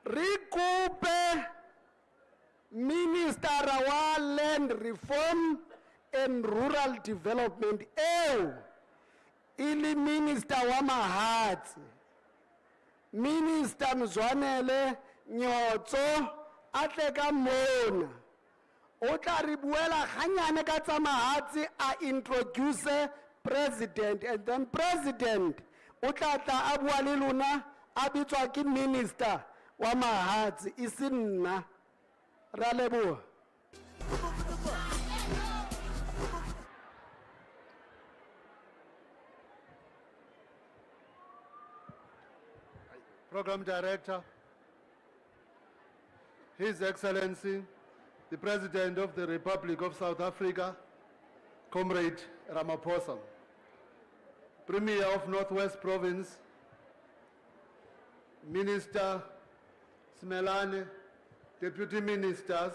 re kope minister wa land reform and rural development eo ili minister wa mahatsi minister Mzwanele Nyotso a tle ka mona o tla re buela ganyane ka tsa mahatsi a introduce president and then president o tla tla a bua le lona a bitswa ke minister wa mahatsi e se nna ra leboha Program Director, His Excellency, the President of the Republic of South Africa, Comrade Ramaphosa, Premier of Northwest Province, Minister Smelane, Deputy Ministers,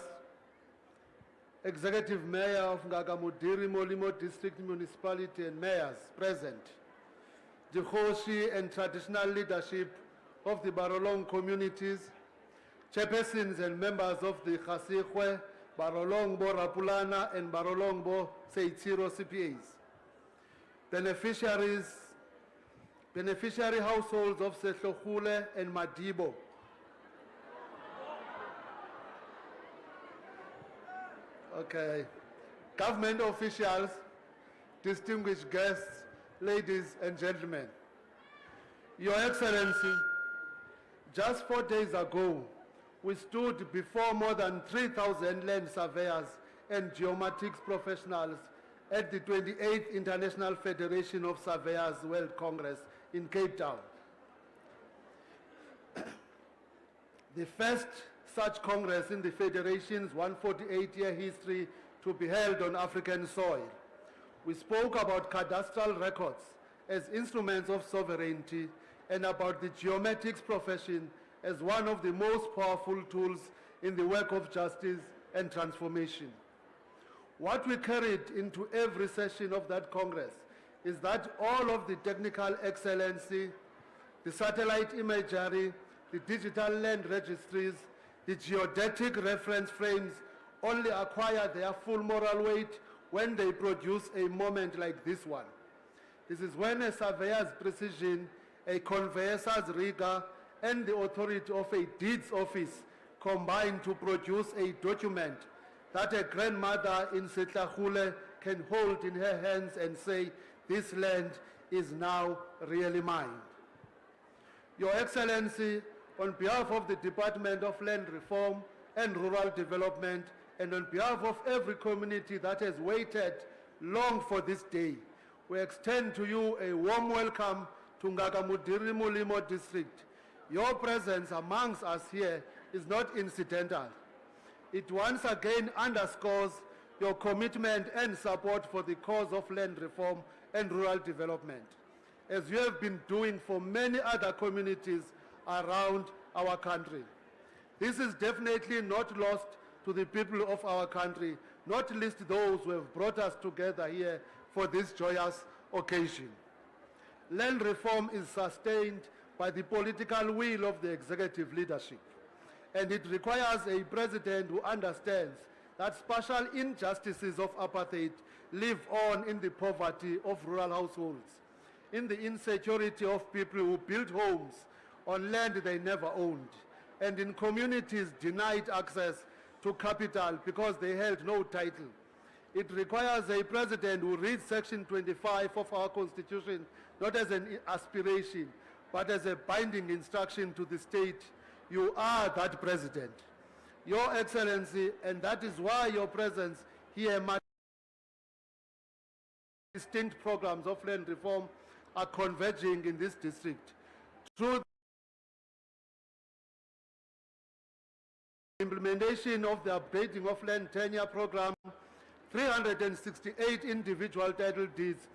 Executive Mayor of Ngaka Modiri Molema District Municipality and Mayors present, the 𝐬𝐲𝐿 and traditional leadership of the Barolong communities, chairpersons and members of the �𝐃𝐨𝐧'𝐭, Barolong Bo Rapulana and Barolong Bo Seitiro CPAs, beneficiary households of 𝐬𝐿𝐫𝐿𝐫𝐿 and Madibo, okay, government officials, distinguished guests, ladies and gentlemen, Your Excellency, just 4 days ago, we stood before more than 3,000 land surveyors and geomatics professionals at the 28th International Federation of Surveyors World Congress in Cape Town. The first such congress in the Federation's 148-year history to be held on African soil. We spoke about cadastral records as instruments of sovereignty and about the geomatics profession as one of the most powerful tools in the work of justice and transformation. What we carried into every session of that Congress is that all of the technical excellency, the satellite imagery, the digital land registries, the geodetic reference frames only acquire their full moral weight when they produce a moment like this one. This is when a surveyor's precision, a conveyor's rigor, and the authority of a deeds office combine to produce a document that a grandmother in 𝐶𝐻𝐿𝐵 can hold in her hands and say, this land is now really mine. Your Excellency, on behalf of the Department of Land Reform and Rural Development, and on behalf of every community that has waited long for this day, we extend to you a warm welcome to Ngaka Modiri Molema District. Your presence amongst us here is not incidental. It once again underscores your commitment and support for the cause of land reform and rural development, as you have been doing for many other communities around our country. This is definitely not lost to the people of our country, not least those who have brought us together here for this joyous occasion. Land reform is sustained by the political will of the executive leadership, and it requires a president who understands that spatial injustices of apartheid live on in the poverty of rural households, in the insecurity of people who built homes on land they never owned, and in communities denied access to capital because they held no title. It requires a president who reads Section 25 of our Constitution not as an aspiration, but as a binding instruction to the state. You are that president. Your Excellency, and that is why your presence here must distinct programs of land reform are converging in this district. Through the implementation of the upgrading of land tenure program, 368 individual title deeds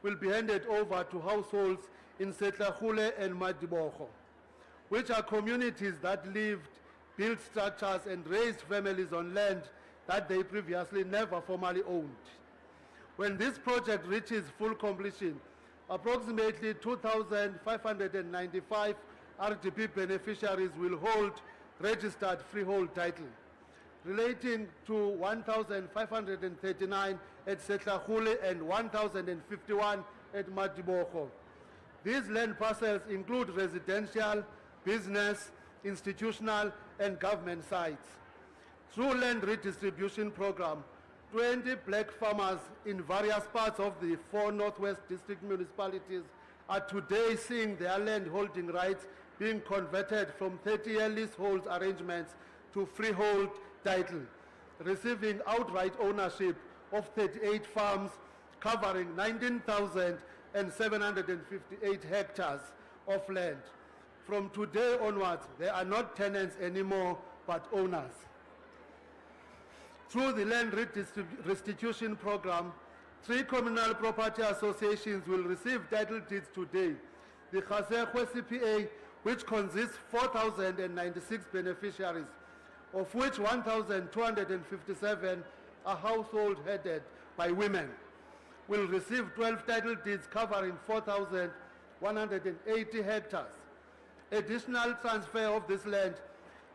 will be handed over to households in 𝐬𝐿𝐵𝐿𝐿 and 𝐬𝐻𝐫𝐿𝐵𝐿, which are communities that lived, built structures and raised families on land that they previously never formally owned. When this project reaches full completion, approximately 2,595 RDP beneficiaries will hold registered freehold title, relating to 1,539 at 𝐬𝐿𝐵𝐿𝐿 and 1,051 at 𝐬𝐻𝐫𝐿𝐵𝐿. These land parcels include residential, business, institutional, and government sites. Through land redistribution program, 20 black farmers in various parts of the 4 Northwest District municipalities are today seeing their land holding rights being converted from 30-year leasehold arrangements to freehold title, receiving outright ownership of 38 farms covering 19,758 hectares of land. From today onwards, they are not tenants anymore, but owners. Through the land restitution program, 3 communal property associations will receive title deeds today. The �𝐃𝐨𝐧'𝐭 CPA, which consists 4,096 beneficiaries, of which 1,257 are household headed by women, will receive 12 title deeds covering 4,180 hectares. Additional transfer of this land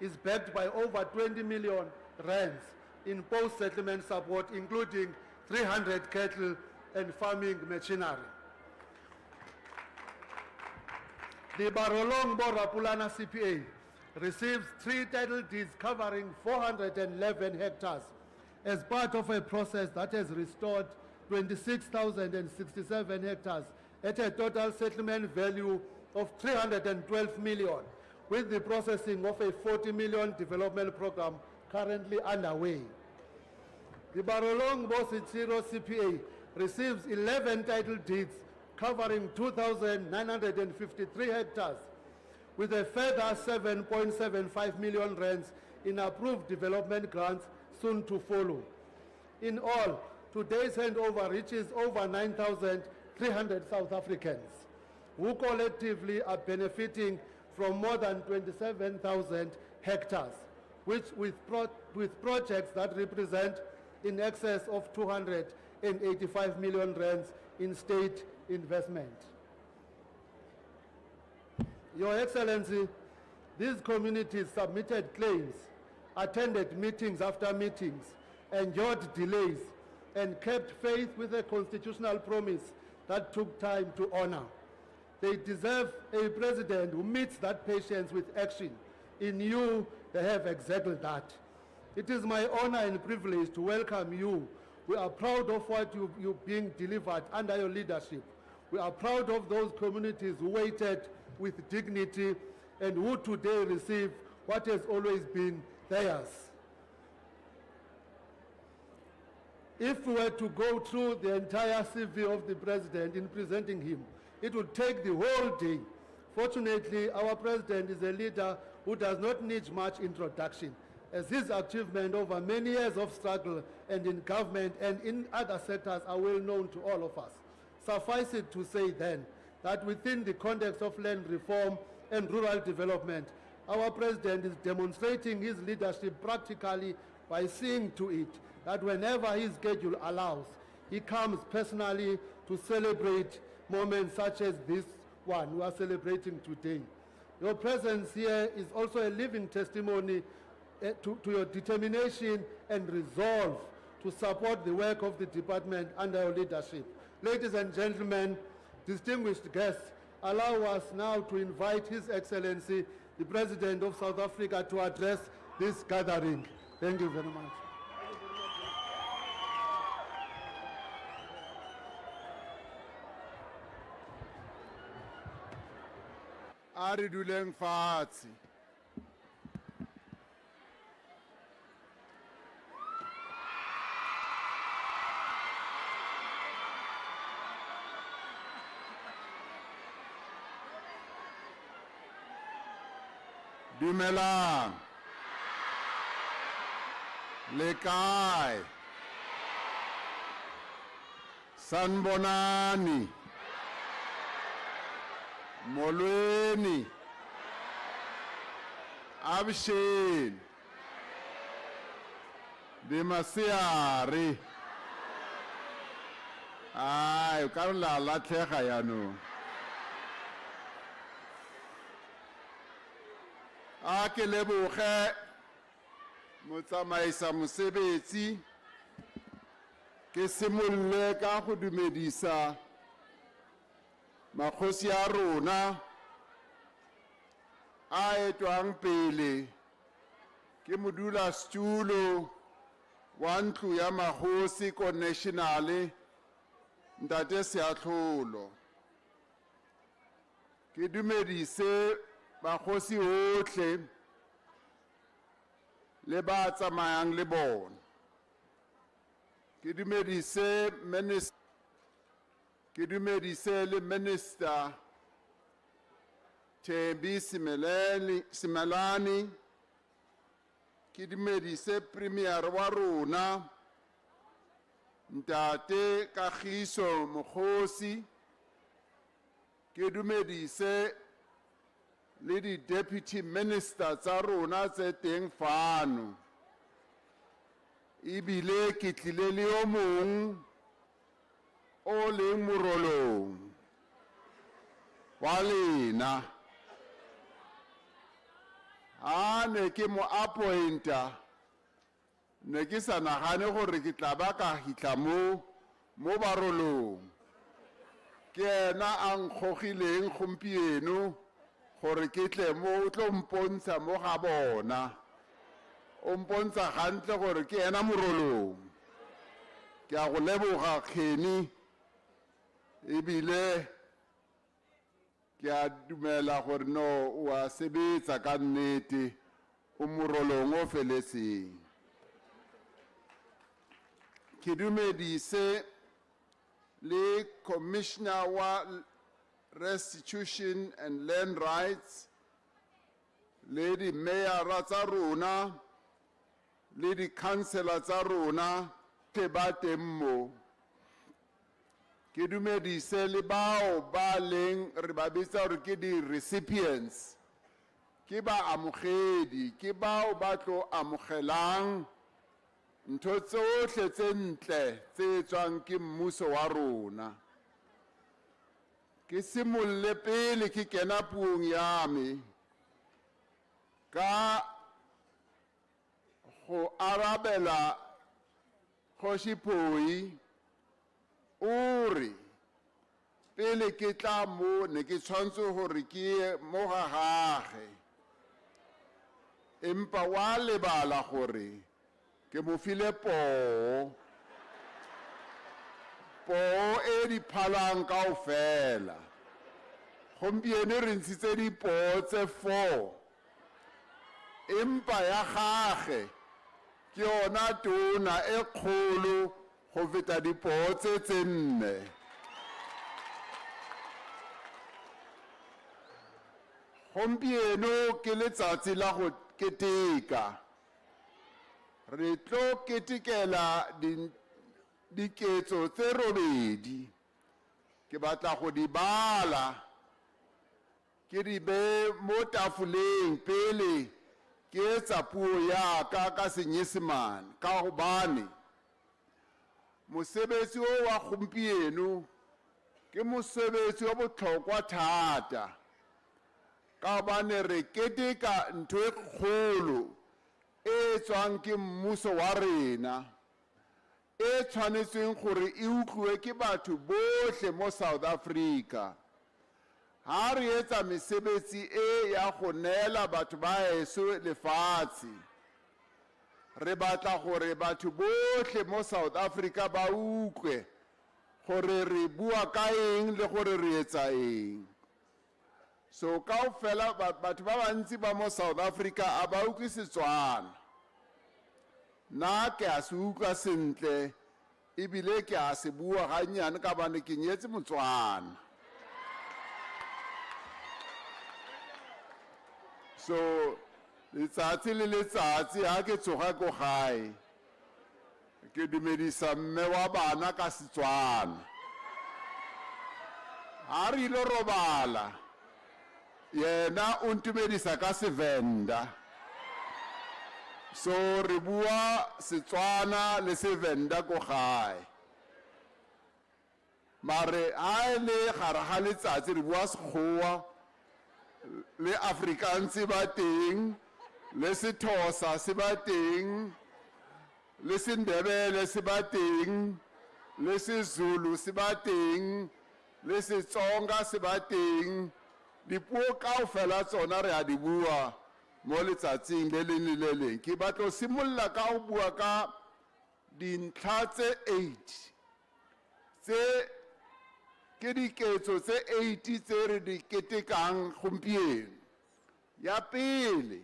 is backed by over 20 million rands in post-settlement support, including 300 cattle and farming machinery. The Barolong Borapulana CPA receives 3 title deeds covering 411 hectares as part of a process that has restored 26,067 hectares at a total settlement value of 312 million, with the processing of a 40 million development program currently underway. The Barolong Bositsiro CPA receives 11 title deeds covering 2,953 hectares, with a further 7.75 million rands in approved development grants soon to follow. In all, today's handover reaches over 9,300 South Africans, who collectively are benefiting from more than 27,000 hectares, which with projects that represent in excess of 285 million rands in state investment. Your Excellency, these communities submitted claims, attended meetings after meetings, endured delays, and kept faith with a constitutional promise that took time to honor. They deserve a president who meets that patience with action. In you, they have exactly that. It is my honor and privilege to welcome you. We are proud of what you're being delivered under your leadership. We are proud of those communities who waited with dignity and who today receive what has always been theirs. If we were to go through the entire CV of the president in presenting him, it would take the whole day. Fortunately, our president is a leader who does not need much introduction, as his achievement over many years of struggle and in government and in other sectors are well known to all of us. Suffice it to say then that within the context of land reform and rural development, our president is demonstrating his leadership practically by seeing to it that whenever his schedule allows, he comes personally to celebrate moments such as this one we are celebrating today. Your presence here is also a living testimony to your determination and resolve to support the work of the department under your leadership. Ladies and gentlemen, distinguished guests, allow us now to invite His Excellency, the President of South Africa, to address this gathering. Thank you very much. A re duleng fatshe. Dumelang. Le kae. Sanbonani. Molweni. Abshin. Dimasiari. Ay, o ka re la latlhega yaanong. A ke leboge motsamaisa mosebetsi ke simolle ka go dumedisa makgosi a rona a etwang pele ke modulasetulo wa ntlo ya magosi ko nationale Ntate Seatlholo. Ke dumedise bakgosi otlhe le ba tsamayang le bona. Ke dumedise le Minister Thembi Simelane. Ke dumedise Premier wa rona Ntate Kagiso Mogosi. Ke dumedise le di Deputy Minister tsa rona tse teng fano. Ebile ke tlile le o mong o leng morolong wa lena. Ha ne ke mo appointa ne ke sa nagane gore ke tla ba ka hitla mo barolong. Ke ena a nkgogileng gompieno gore ke tle mo o tlo mpontsha mo ga bona. O mpontsha gantle gore ke ena morolong. Ke a go leboga Kgeni ebile ke a dumela gore no o a sebetsa ka nnete o morolong o feletseng. Ke dumedise le Commissioner wa Restitution and Land Rights, le di Mayor tsa rona, le di Councillor tsa rona te ba teng mo. Ke dumedise le bao ba leng re ba bitsa gore ke di recipients, ke ba amogedi, ke bao ba tlo amogelang ntho tsotlhe tse ntle tse tswang ke mmuso wa rona. Ke simolle pele ke kena puong ya me ka go arabela Kgoshi Phoi o re pele ke tla mo ne ke tshwantse gore ke ye mo ga gage, empa wa lebala gore ke mo file poo e di phalang kaofela. Gompieno re ntshitse dipoo tse 4, empa ya gage ke yona tona e kgolo go feta dipoo tse 4. Gompieno ke letsatsi la go keteka. Re tlo ketekela diketso tse 8. Ke batla go di bala ke di be mo tafoleng pele ke etsa puo ya ka Senyesemane ka gobane mosebetsi o wa gompieno ke mosebetsi o botlhokwa thata ka gobane re keteka ntho e kgolo e tswang ke mmuso wa rena e tshwanetseng gore e utlwe ke batho botlhe mo South Africa. Ha re etsa mesebetsi e ya go neela batho ba eso lefatshe, re batla gore batho botlhe mo South Africa ba utlwe gore re bua ka eng le gore re etsa eng. So kaofela batho ba bantsi ba mo South Africa a ba utlwe Setswana. Na ke a se utlwa sentle ebile ke a se bua gannyane ka bane ke nyetse Motswana. So letsatsi le letsatsi ha ke tsoga ko gae ke dumedisa mme wa bana ka Setswana ha re ile robala yena o ntumedisa ka Sevenda so re bua Setswana le Sevenda ko gae mare ha le gare ga letsatsi re bua Sekgowa le Afrikaans ba teng le Sethosa se ba teng le Sendebele se ba teng le Sezulu se ba teng le Setsonga se ba teng dipuo kaofela tsona re a di bua mo letsatsing le leng le le leng ke batla ho simolla ka ho bua ka dintlha tse 8 tse ke diketso tse 8 tse re di ketekang gompieno ya pele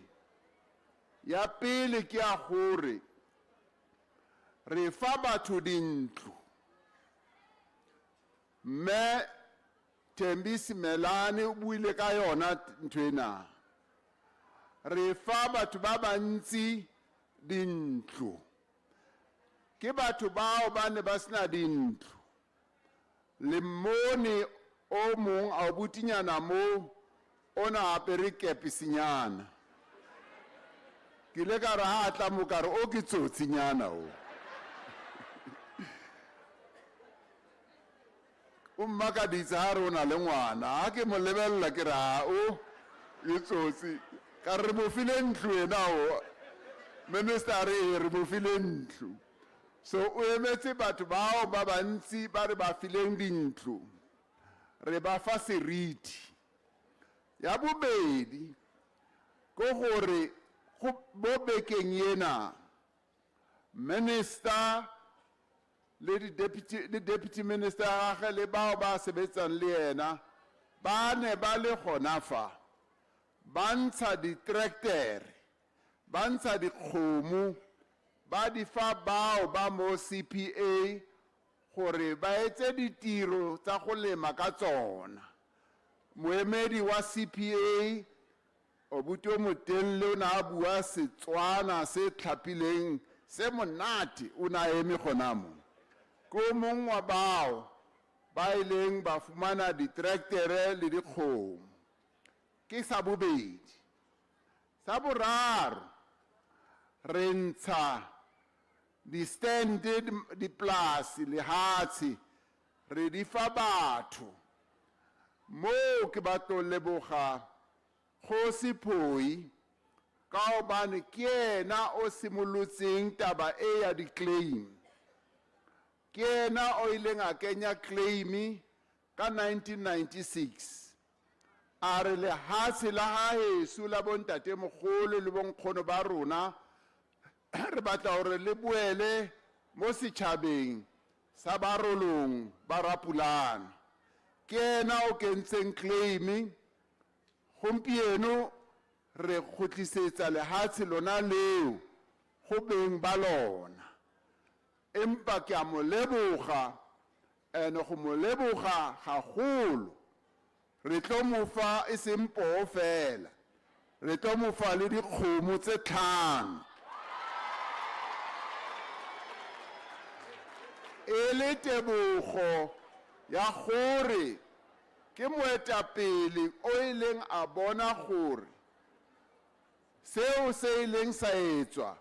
ke a gore re fa batho dintlo mme Thembi Simelane o buile ka yona ntwena re fa batho ba bantsi dintlo ke batho bao ba ne ba sena dintlo le mmone o mong a butinyana mo ona apere kepisinyana ke le ka re ha a tla mo ka re o ke tsotsinyana o o mmakaditse ha re o na le ngwana ha ke mo lebella ke re ha o e tsotsi ka re mo file ntlo ena o minister re mo file ntlo so o emetse batho bao ba bantsi ba re ba fileng dintlo re ba fa seriti ya bobedi go gore bo bekeng yena minister le deputy minister gage le bao ba sebetsang le yena ba ne ba le gona fa ba ntsha di-tractor ba ntsha dikgomo ba di fa bao ba mo CPA gore ba etse ditiro tsa go lema ka tsona moemedi wa CPA o buto motelle o na a bua Setswana se tlhapileng se monate o na eme gona mo ko mong wa bao ba ileng ba fumana di-tractor le dikgomo ke sa bobedi sa boraro re ntsha di-standard diplasi lehatshe re di fa batho mo ke batlo leboga Kgosi Phoi ka hobane ke yena o simolotseng taba e ya di-claim ke yena o ileng a kenya claim ka 1996 a re lehatshe la haeso la bontate mogolo le bonkgono ba rona re batla gore le boele mo setšhabeng sa barolong ba Rapulana ke yena o kentseng claim gompieno re khotlisetsa lehatshe lona leo go beng ba lona empa ke a mo leboga ene go mo leboga gagolo re tlo mo fa e seng poo fela re tlo mo fa le dikgomo tse 5 e le tebogo ya gore ke moetapele o ileng a bona gore seo se ileng sa etswa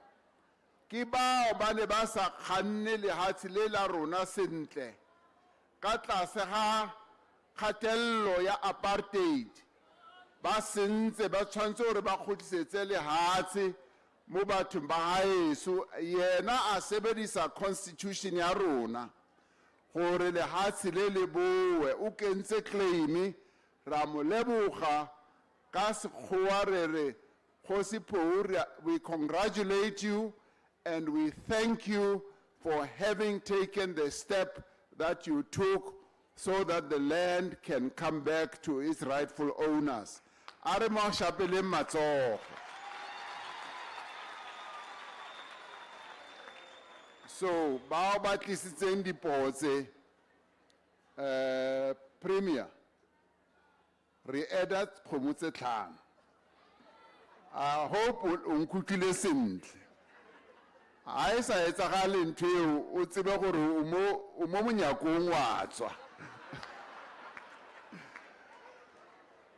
ke bao ba ne ba sa kganne lehatshe le la rona sentle ka tlase ga kgatelelo ya apartheid ba sentse ba tshwantse gore ba khotlisetse lehatshe mo bathong ba haeso yena a sebedisa constitution ya rona gore lehatshe le le boe o kentse claim ra mo leboga ka Sekgowa re re Kgosi Phoi we congratulate you and we thank you for having taken the step that you took so that the land can come back to its rightful owners. Are mo shapeleng matsogo. So, bao ba tlisitseng dipotse Premier re eda kgomo tse 5 I hope o nkutlwile sentle. Ha e sa etsagale ntho eo o tsebe gore o mo monyakong wa tswa.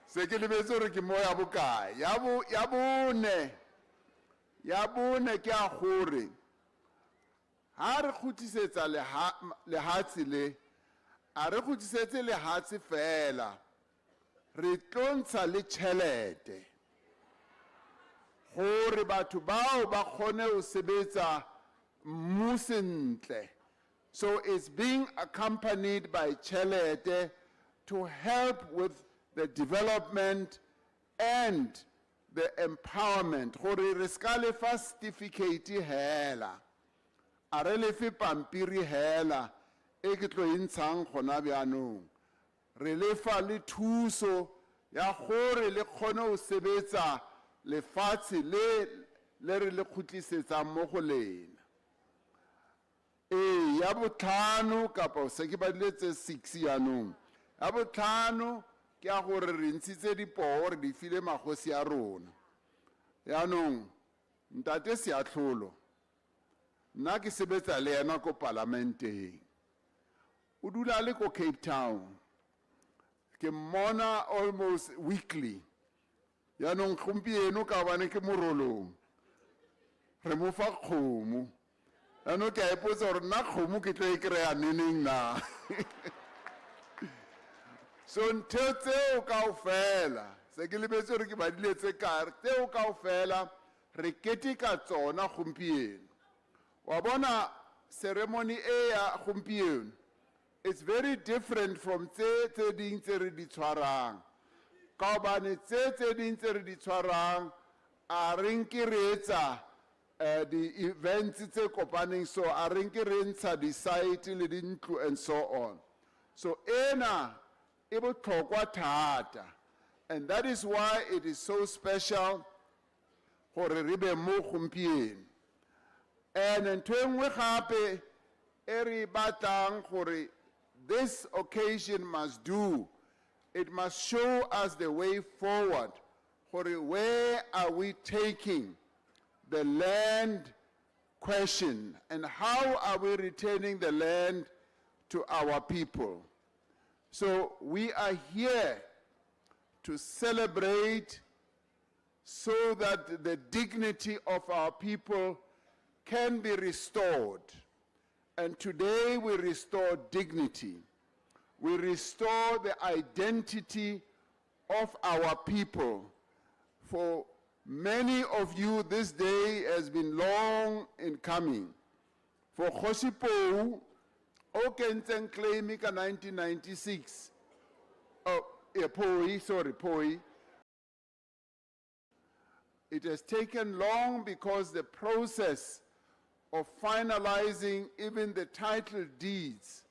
Se ke lebetse gore ke mo ya bokae. Ya bone ke a gore ha re khutisetsa lehatsi le a re khutisetse lehatsi fela re tlontsha le tšhelete gore batho bao ba kgone ho sebetsa mmu sentle. So it's being accompanied by tšhelete to help with the development and the empowerment. Gore re ska lefa certificate hela a re lefe pampiri hela e ke tlo intshang gona bjanong. Re lefa le thuso ya gore le kgone ho sebetsa lefatshe le re le khutlisetsang mo go lena. Ya botlhano kapa se ke badiletse 6 yanong. Ya botlhano ke a gore re ntshitse dipoo re di file magosi a rona. Yanong ntate Seatlholo nna ke sebetsa le yena ko parlamenteng. O dula le ko Cape Town. Ke mmona almost weekly. Yanong gompieno ka bane ke morolong. Re mo fa kgomo. Yanong ke a ipotsa gore nna kgomo ke tlo e kry-a neneng na. So ntho tseo kaofela se ke lebetse gore ke badiletse kare tseo kaofela re keteka tsona gompieno. Wa bona ceremony e ya gompieno, it's very different from tse ding tse re di tshwarang. Ka hobane tse ding tse re di tshwarang a re nke re etsa di-events tse kopaneng, so a re nke re ntsha di-site le dintlo and so on. So ena e botlhokwa thata, and that is why it is so special gore re be mo gompieno. And ntho e nngwe gape e re batlang gore this occasion must do, it must show us the way forward. Where are we taking the land question and how are we returning the land to our people? So we are here to celebrate so that the dignity of our people can be restored. And today we restore dignity. We restore the identity of our people. For many of you, this day has been long in coming. For 𝐬𝐮𝐞𝐿, o kentseng claim ka 1996. 𝐬𝐿𝐫𝐿. It has taken long because the process of finalizing even the title deeds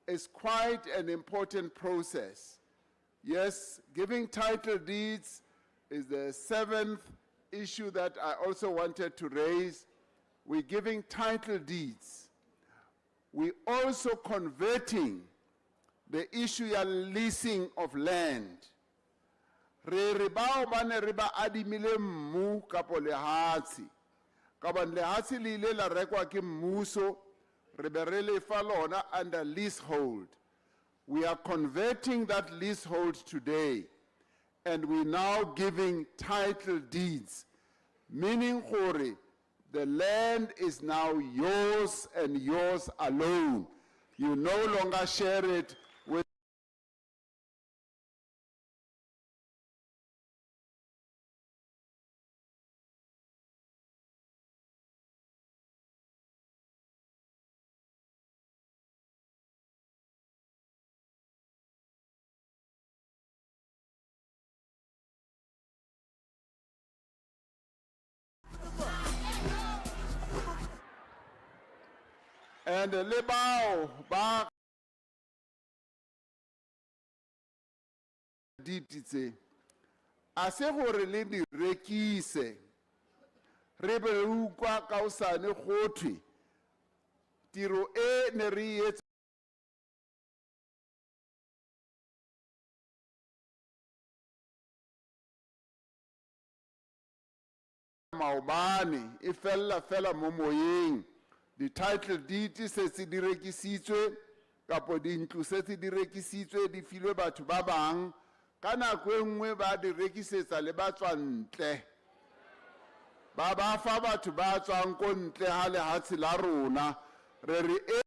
is quite an important process. Yes, giving title deeds is the 7th issue that I also wanted to raise. We're giving title deeds. We're also converting the issue of leasing of land. Re bao bane re ba adimile mmu kapo lehatsi. Kaban lehatsi li ile la rekwa ke mmuso, re be re lefa lona under leasehold. We are converting that leasehold today, and we're now giving title deeds, meaning gore the land is now yours and yours alone. You no longer share it with and le bao ba dititse a se gore le di rekise re be re ukwa ka osane gothwe tiro e ne re etsa maobane e fela mo moyeng di-title deed se se di rekisitswe kapo dintlo se se di rekisitswe di filwe batho ba bang ka nako e nngwe ba di rekisetsa le ba tswang ntle ba ba fa batho ba tswang ko ntle ha lehatshe la rona re re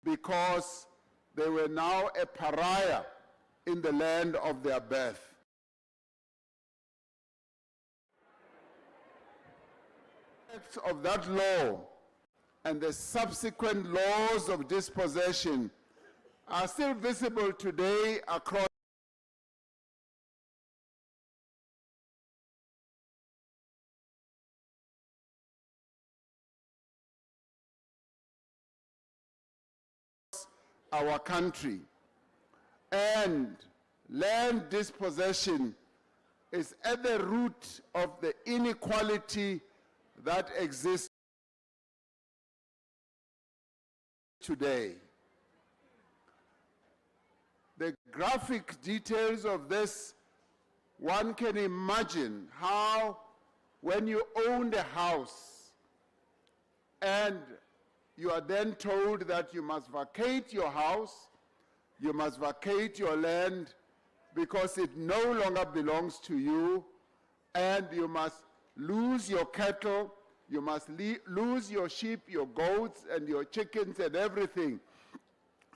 because they were now a pariah in the land of their birth. Effects of that law and the subsequent laws of dispossession are still visible today across our country. And land dispossession is at the root of the inequality that exists today. The graphic details of this, one can imagine how when you owned a house and you are then told that you must vacate your house, you must vacate your land because it no longer belongs to you, and you must lose your cattle, you must lose your sheep, your goats, and your chickens and everything,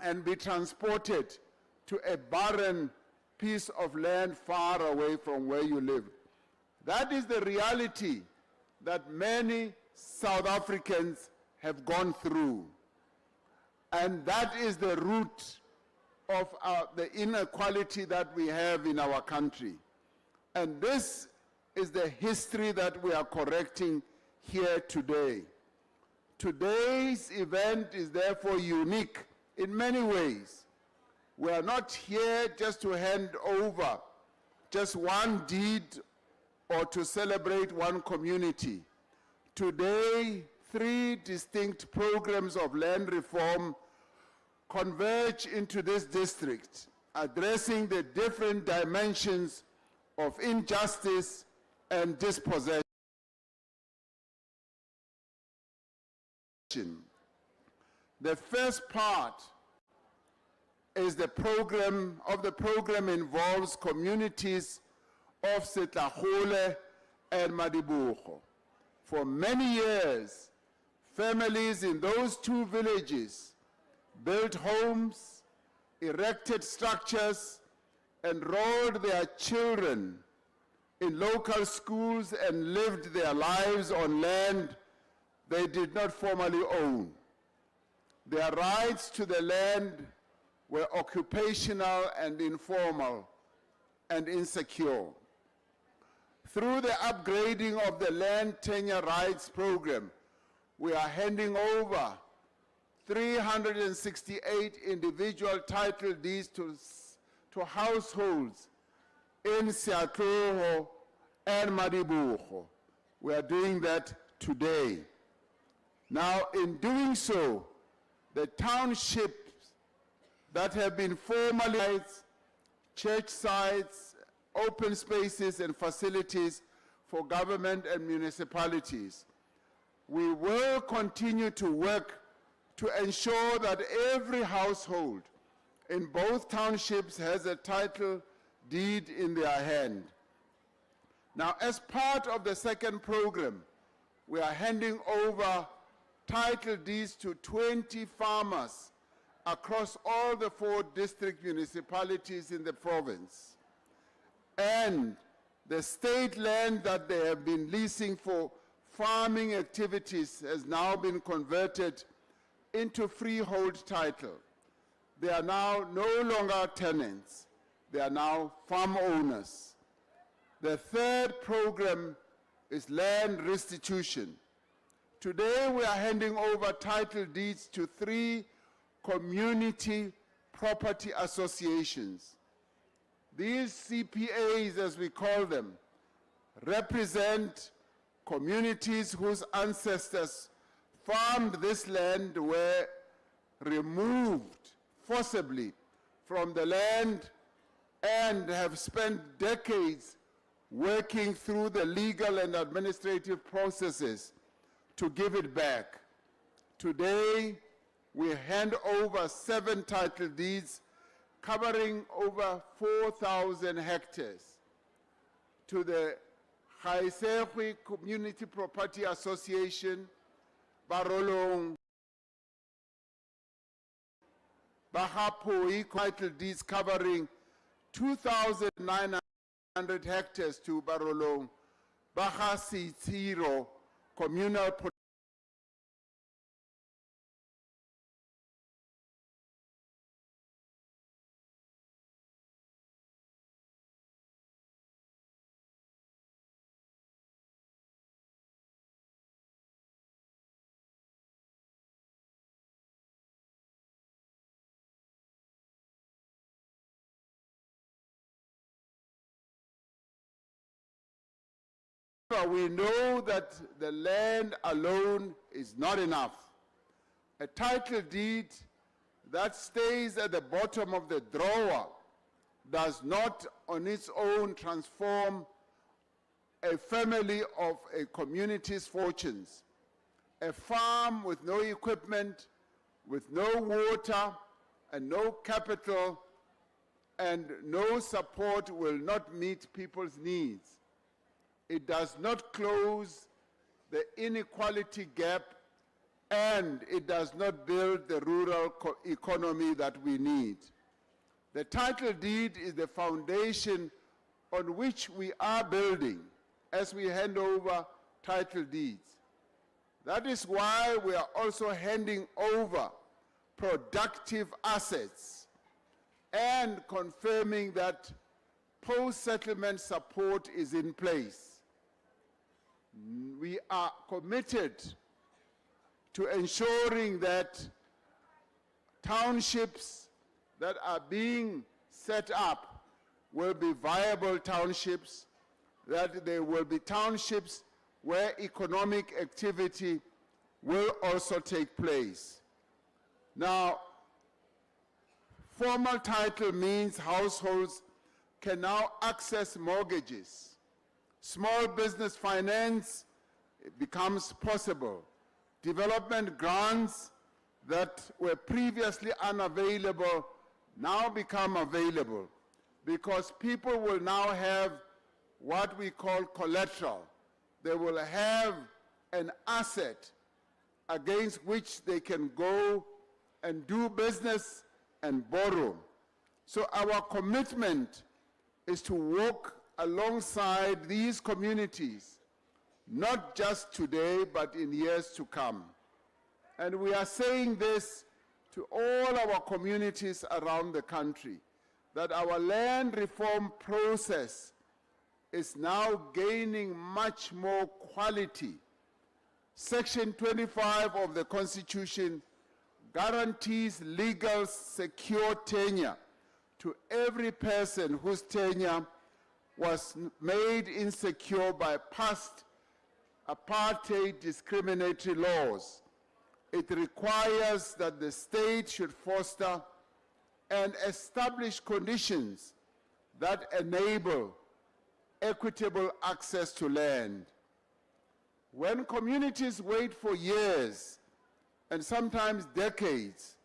and be transported to a barren piece of land far away from where you live. That is the reality that many South Africans have gone through. And that is the root of the inequality that we have in our country. And this is the history that we are correcting here today. Today's event is therefore unique in many ways. We are not here just to hand over just one deed or to celebrate one community. Today, 3 distinct programs of land reform converge into this district, addressing the different dimensions of injustice and dispossession. The first part is the program involves communities of 𝐼𝐻𝐿𝐵𝐻𝐿 and Madibugo. For many years, families in those 2 villages built homes, erected structures, enrolled their children in local schools and lived their lives on land they did not formally own. Their rights to the land were occupational and informal and insecure. Through the upgrading of the Land Tenure Rights Program, we are handing over 368 individual title deeds to households in 𝐶𝐴𝐻𝐿𝐵 and Madibugo. We are doing that today. Now, in doing so, the townships that have been formalized, church sites, open spaces and facilities for government and municipalities, we will continue to work to ensure that every household in both townships has a title deed in their hand. Now, as part of the second program, we are handing over title deeds to 20 farmers across all the 4 district municipalities in the province. And the state land that they have been leasing for farming activities has now been converted into freehold title. They are now no longer tenants. They are now farm owners. The third program is land restitution. Today we are handing over title deeds to 3 community property associations. These CPAs, as we call them, represent communities whose ancestors farmed this land, were removed forcibly from the land, and have spent decades working through the legal and administrative processes to give it back. Today, we hand over 7 title deeds covering over 4,000 hectares to the 𝐦𝐨𝐫𝐿𝐵 Community Property Association, Barolong, 𝐵𝐻𝐴𝐻𝐿𝐵 title deeds covering 2,900 hectares to Barolong, 𝐵𝐻𝐴𝐻𝐿𝐵 Communal We know that the land alone is not enough. A title deed that stays at the bottom of the drawer does not on its own transform a family of a community's fortunes. a farm with no equipment, with no water and no capital and no support will not meet people's needs. It does not close the inequality gap, and it does not build the rural economy that we need. The title deed is the foundation on which we are building as we hand over title deeds. That is why we are also handing over productive assets and confirming that post-settlement support is in place. We are committed to ensuring that townships that are being set up will be viable townships, that there will be townships where economic activity will also take place. Now, formal title means households can now access mortgages. Small business finance becomes possible. Development grants that were previously unavailable now become available because people will now have what we call collateral. They will have an asset against which they can go and do business and borrow. So our commitment is to walk alongside these communities, not just today, but in years to come. And we are saying this to all our communities around the country, that our land reform process is now gaining much more quality. Section 25 of the Constitution guarantees legal, secure tenure to every person whose tenure was made insecure by past apartheid discriminatory laws. It requires that the state should foster and establish conditions that enable equitable access to land. When communities wait for years and sometimes decades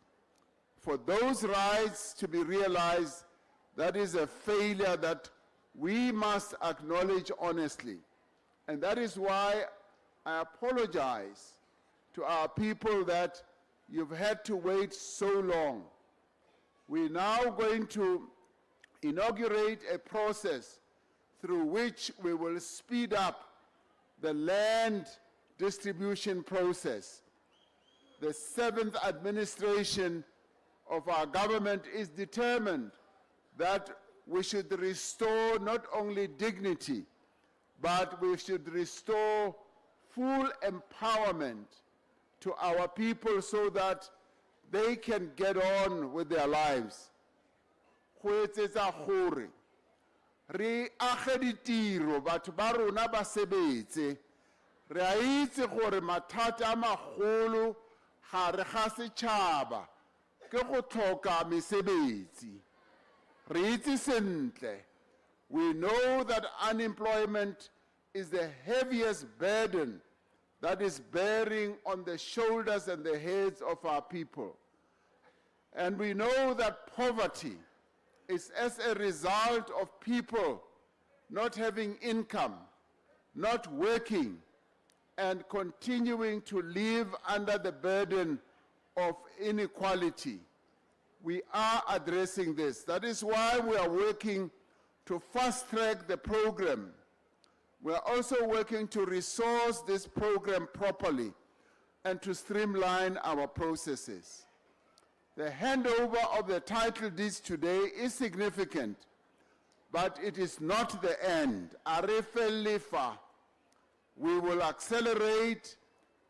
for those rights to be realized, that is a failure that we must acknowledge honestly. And that is why I apologize to our people that you've had to wait so long. We're now going to inaugurate a process through which we will speed up the land distribution process. The 7th administration of our government is determined that we should restore not only dignity, but we should restore full empowerment to our people so that they can get on with their lives. Go etsetsa gore re age ditiro batho ba rona ba sebetse, re a itse gore mathata a magolo gare ga setšhaba ke go tlhoka mesebetsi. Re itse sentle. We know that unemployment is the heaviest burden that is bearing on the shoulders and the heads of our people. And we know that poverty is as a result of people not having income, not working, and continuing to live under the burden of inequality. We are addressing this. That is why we are working to fast-track the program. We are also working to resource this program properly and to streamline our processes. The handover of the title deeds today is significant, but it is not the end. We will accelerate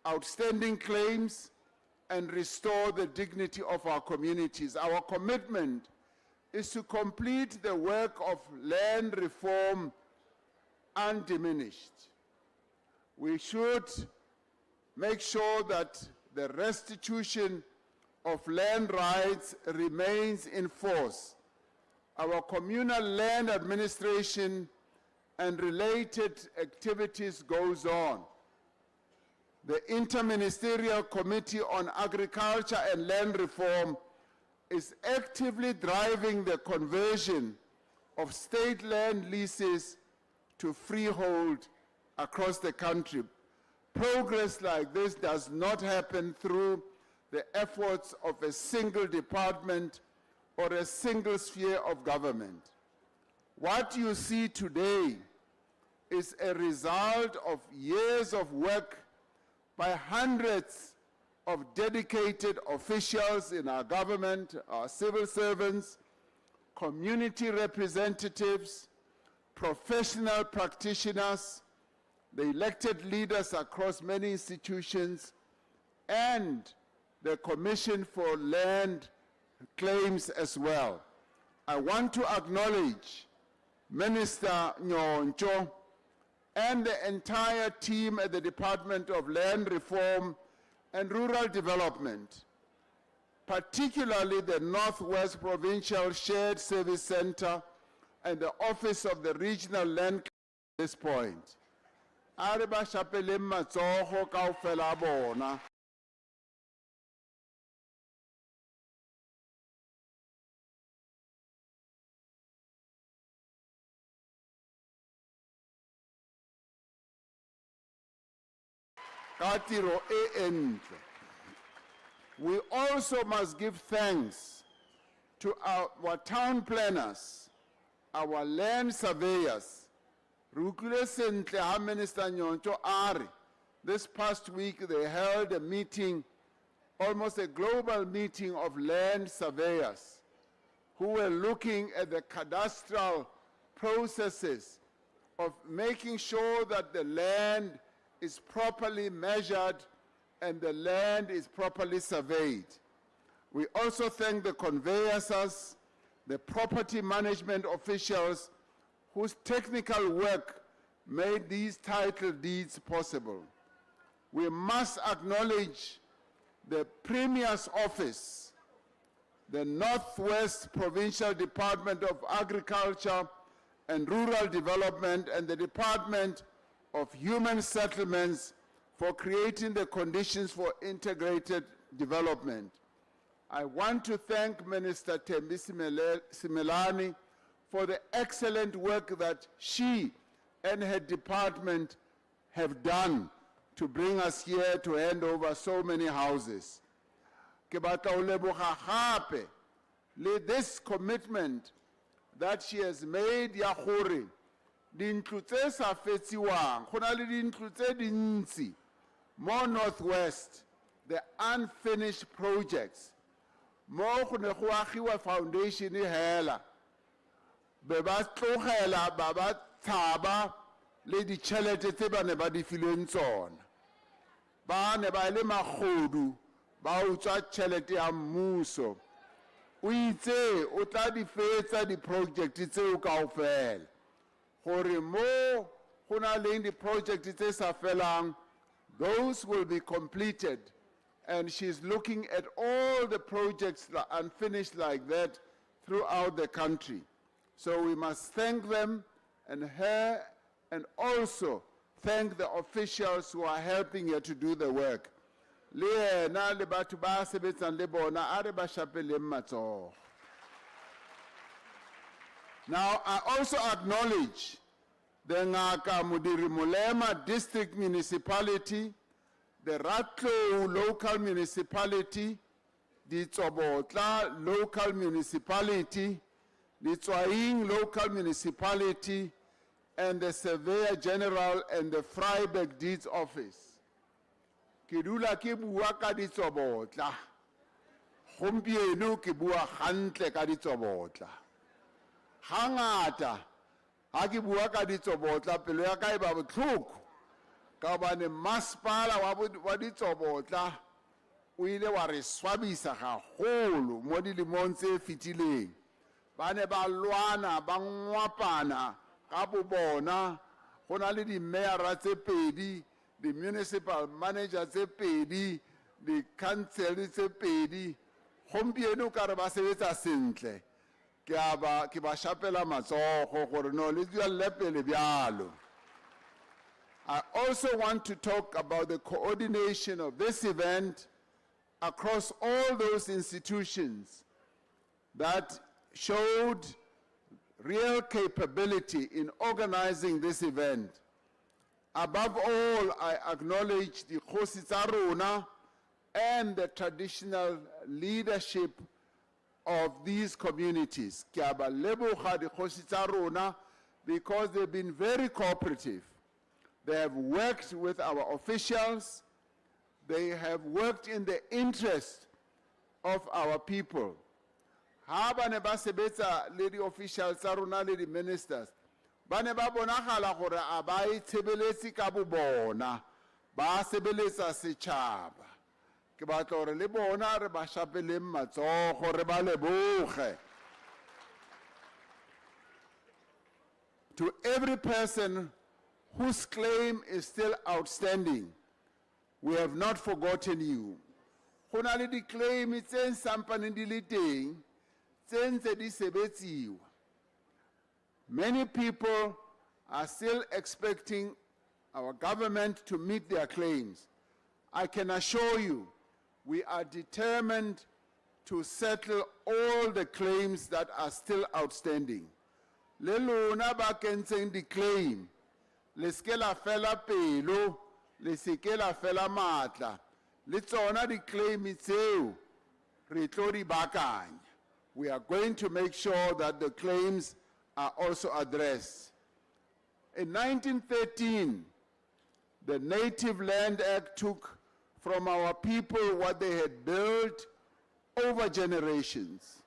outstanding claims and restore the dignity of our communities. Our commitment is to complete the work of land reform undiminished. We should make sure that the restitution of land rights remains in force. Our communal land administration and related activities goes on. The Interministerial Committee on Agriculture and Land Reform is actively driving the conversion of state land leases to freehold across the country. Progress like this does not happen through the efforts of a single department or a single sphere of government. What you see today is a result of years of work by hundreds of dedicated officials in our government, our civil servants, community representatives, professional practitioners, the elected leaders across many institutions, and the Commission for Land Claims as well. I want to acknowledge Minister 𝐬𝐻𝐿𝐫𝐫𝐢𝐻𝐞 and the entire team at the Department of Land Reform and Rural Development, particularly the Northwest Provincial Shared Service Center and the Office of the Regional Land at this point. Are ba shapeleng matsogo kaofela a bona. Ka tiro e entle. We also must give thanks to our town planners, our land surveyors. Rukule sentle ha Minister 𝐬𝐻𝐿𝐫𝐫𝐢𝐻𝐞 are. This past week they held a meeting, almost a global meeting of land surveyors who were looking at the cadastral processes of making sure that the land is properly measured and the land is properly surveyed. We also thank the conveyancers, the property management officials whose technical work made these title deeds possible. We must acknowledge the Premier's Office, the Northwest Provincial Department of Agriculture and Rural Development, and the Department of Human Settlements for creating the conditions for integrated development. I want to thank Minister Thembi Simelane for the excellent work that she and her department have done to bring us here to hand over so many houses. Ke batla ho leboga gape le this commitment that she has made ya gore dintlu tse sa fetsiwang go na le dintlu tse dintsi mo Northwest, the unfinished projects mo go ne go agiwa foundation e hela be ba tlogela ba ba tshaba le ditšhelete tse ba ne ba di filweng tsona, ba ne ba le magodu ba utswa tšhelete ya mmuso. O itse o tla di fetsa di-project tseo kaofela gore mo go na leng di-project tse sa felang, those will be completed, and she's looking at all the projects that are unfinished like that throughout the country. So we must thank them and her, and also thank the officials who are helping her to do the work. Le yena le batho ba sebetsang le bona a re ba shapeleng matsogo. Now, I also acknowledge the Ngaka Modiri Molema District Municipality, the Ratlou Local Municipality, the 𝐬𝐻𝐫𝐿𝐫 Local Municipality, the 𝐬𝐮𝐬𝐜𝐫𝐿𝐫 Local Municipality, and the Surveyor General and the Title Deeds Office. Ke dula ke bua ka di 𝐬𝐻𝐫𝐿𝐫. Gompieno ke bua gantle ka di 𝐬𝐻𝐫𝐿𝐫. Hangata ha ke bua ka di 𝐬𝐻𝐫𝐿𝐫 pelo ya ka e ba botlhoko ka bane masepala wa di 𝐬𝐻𝐫𝐿𝐫 o ile wa re swabisa gagolo mo dilemong tse fetileng. Ba ne ba lwana ba ngwapana ka bobona, go na le di-mayora tse pedi, di-municipal manager tse pedi, di-council tse pedi. Gompieno ka re ba sebetsa sentle, ke ba shapela matsogo gore no le tswelele pele bjalo. I also want to talk about the coordination of this event across all those institutions that showed real capability in organizing this event. Above all, I acknowledge the Kgosi tsa rona and the traditional leadership of these communities. Ke a ba leboga dikgosi tsa rona because they've been very cooperative. They have worked with our officials. They have worked in the interest of our people. Ha ba ne ba sebetsa le di officials tsa rona le di ministers, ba ne ba bonagala gore a ba itshebeletsi ka bobona, ba sebeletsa setšhaba. Ke batla gore le bona re ba shapeleng matsogo re ba leboge. To every person whose claim is still outstanding, we have not forgotten you. Go na le di-claim tse sampaneng di le teng, tse ntse di sebetsiwa. Many people are still expecting our government to meet their claims. I can assure you, we are determined to settle all the claims that are still outstanding. Le lona ba kentseng di-claim, le seke la fela pelo, le seke la fela matla, le tsona di-claim tseo, re tlo di baakanya. We are going to make sure that the claims are also addressed. In 1913, the Native Land Act took from our people what they had built over generations.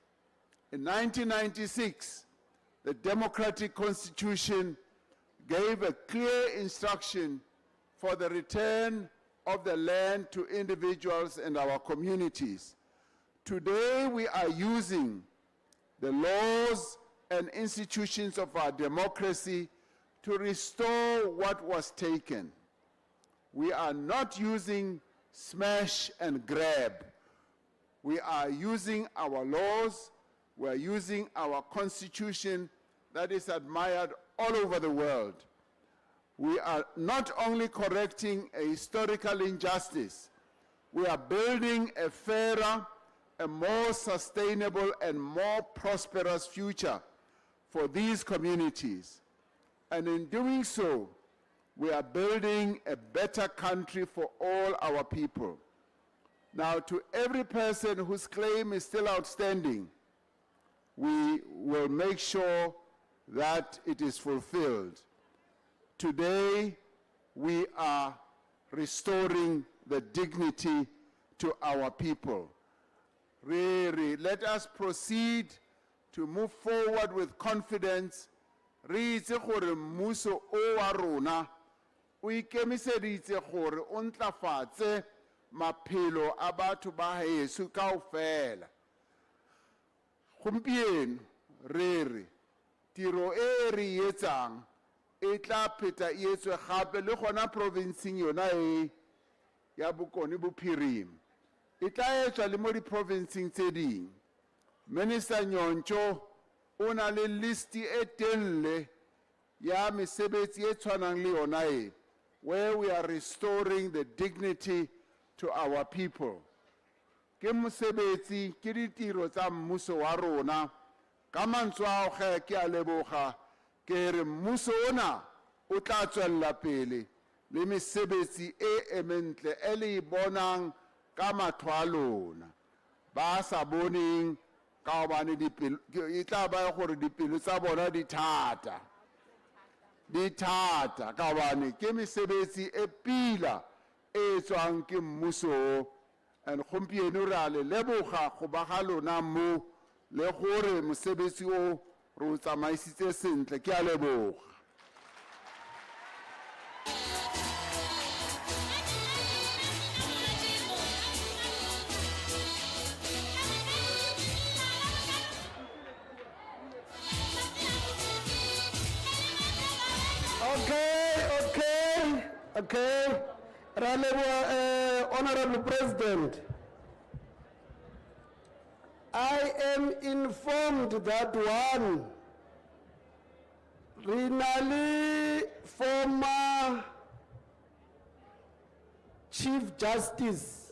In 1996, the Democratic Constitution gave a clear instruction for the return of the land to individuals and our communities. Today, we are using the laws and institutions of our democracy to restore what was taken. We are not using smash and grab. We are using our laws, we are using our constitution that is admired all over the world. We are not only correcting a historical injustice, we are building a fairer, a more sustainable and more prosperous future for these communities. And in doing so, we are building a better country for all our people. Now, to every person whose claim is still outstanding, we will make sure that it is fulfilled. Today, we are restoring the dignity to our people. Really, let us proceed to move forward with confidence. Re itse gore mmuso o wa rona o ikemiseditse gore o ntlafatse maphelo a batho ba heso kaofela. Gompieno re re tiro e re etsang e tla pheta e etswe gape le gona provinceng yona e ya Bokone Bophirima. E tla etswa le mo di-provinceng tse ding. Minister 𝐦𝐻𝐿 o na le listi e telele ya mesebetsi e tshwanang le yona e, where we are restoring the dignity to our people. Ke mosebetsi ke ditiro tsa mmuso wa rona. Ka mantswe ao ge ke a leboga ke re mmuso ona o tla tswella pele le mesebetsi e ementle e le bonang ka matlho a lona. Ba sa boneng ka gobane e tla ba gore dipelo tsa bona di thata ka gobane ke mesebetsi e pila e tswang ke mmuso. And gompieno re a le leboga go ba ga lona mo le gore mosebetsi o re o tsamaisitse sentle. Ke a leboga. Okay. Honorable President, I am informed that one, Rinali former Chief Justice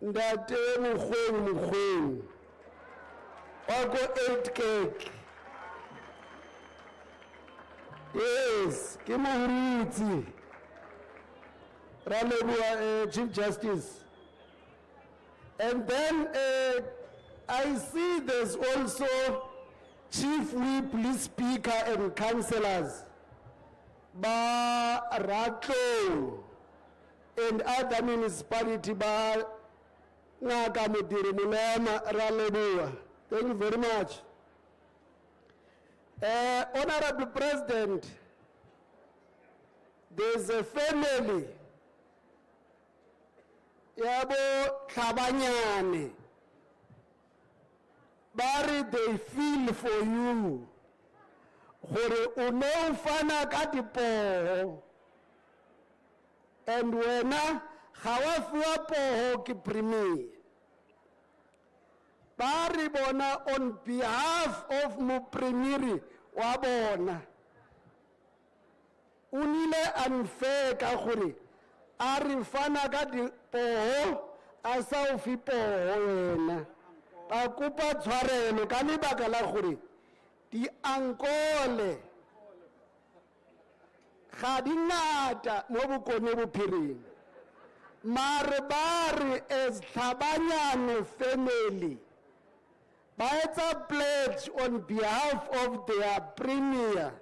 Ndate Mokgweng wako 8 yes ke moruti Ratlou Chief Justice. And then I see there's also Chief Whip, Police Speaker and Councillors, ba Ratlou and other municipality ba Ngaka Modiri Molema Ratlou. Thank you very much. Honorable President, there's a family yabo Tlhabanyane. Bari, they feel for you. Gore uno fana ka dipoho. And wena gawa fiwa poho ke premier. Bari bona on behalf of mo premier wa bona. Unile unfair ka gore a re fana ka dipoho a sa o fi poho wena. A kopa tshwarelo ka lebaka la gore di ankole ga di ngata mo bokone bophireng mare ba re as Tlhabanyane family ba etsa pledge on behalf of their premier.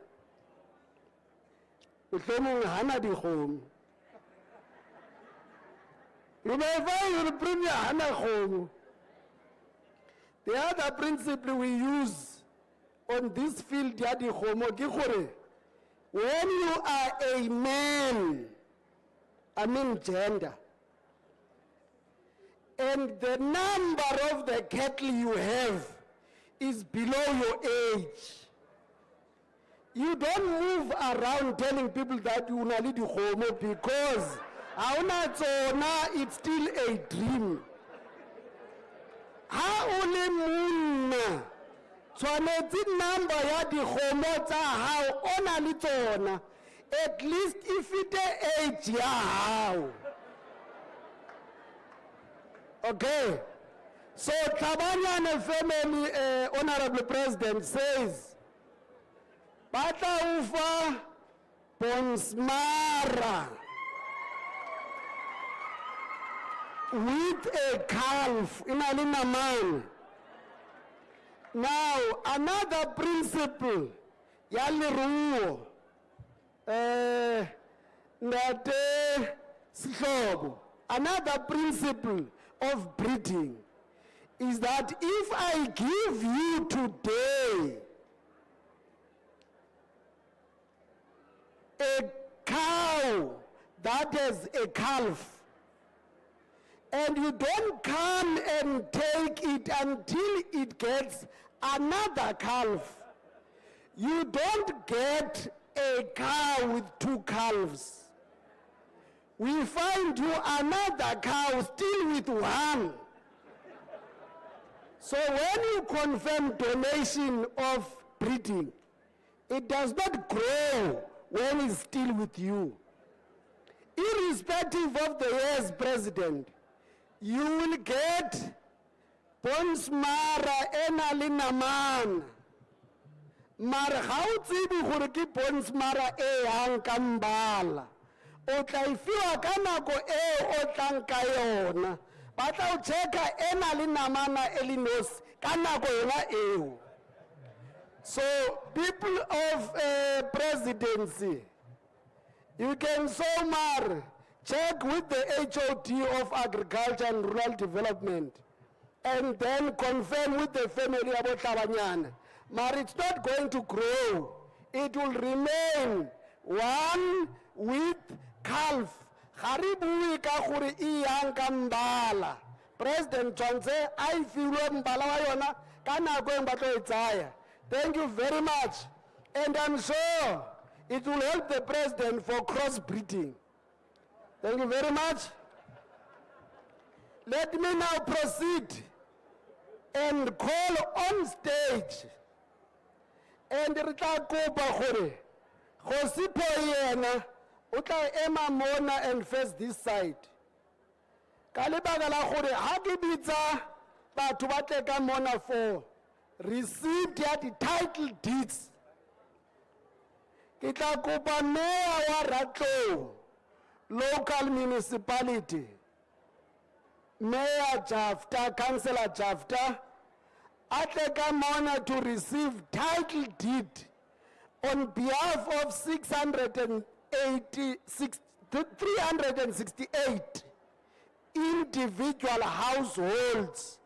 Mohlomong hana dikgomo. You may find your premier hana kgomo. The other principle we use on this field, when you are a man, I mean gender, and the number of the cattle you have is below your age, you don't move around telling people that you need the homo because it's still a dream. Ha ole monna tshwanetse number ya dikgomo tsa hao ona le tsona at least if it age ya hao. Okay, so Tlhabanyane family, Honorable President says batla ufa Bonsmara with a calf in a man. Now, another principle, yaliruo, another principle of breeding is that if I give you today a cow that has a calf, and you don't come and take it until it gets another calf, you don't get a cow with 2 calves. We find you another cow still with 1. So when you confirm donation of breeding, it does not grow when it's still with you. Irrespective of the year's president, you will get Bonsmara enalinaman. Mar ga o tsebe gore ke Bonsmara e yang ka mbala. O tla ifiwa ka nako e o tlang ka yona. Ba tla o checka enalinamana elinos ka nako yona eo. So people of Presidency, you can so mar check with the HOD of Agriculture and Rural Development and then confirm with the family about Tlhabanyane. But it's not going to grow. It will remain 1 with calf. Haribui ka gore iyang ka mbala. President Johnson, I feel mbala wa yona ka nako e batlo e tsaya. Thank you very much. And I'm sure it will help the president for crossbreeding. Thank you very much. Let me now proceed and call on stage. And re tla kopa gore go sipho yena o tla ema mona and face this side. Ka lebaka la gore ha ke bitsa batho ba tle ka mona for received ya di-title deeds, ke tla kopa mayor wa Ratlou Local Municipality, Mayor Jafta, Councillor Jafta, a tle ka mona to receive title deed on behalf of 368 individual households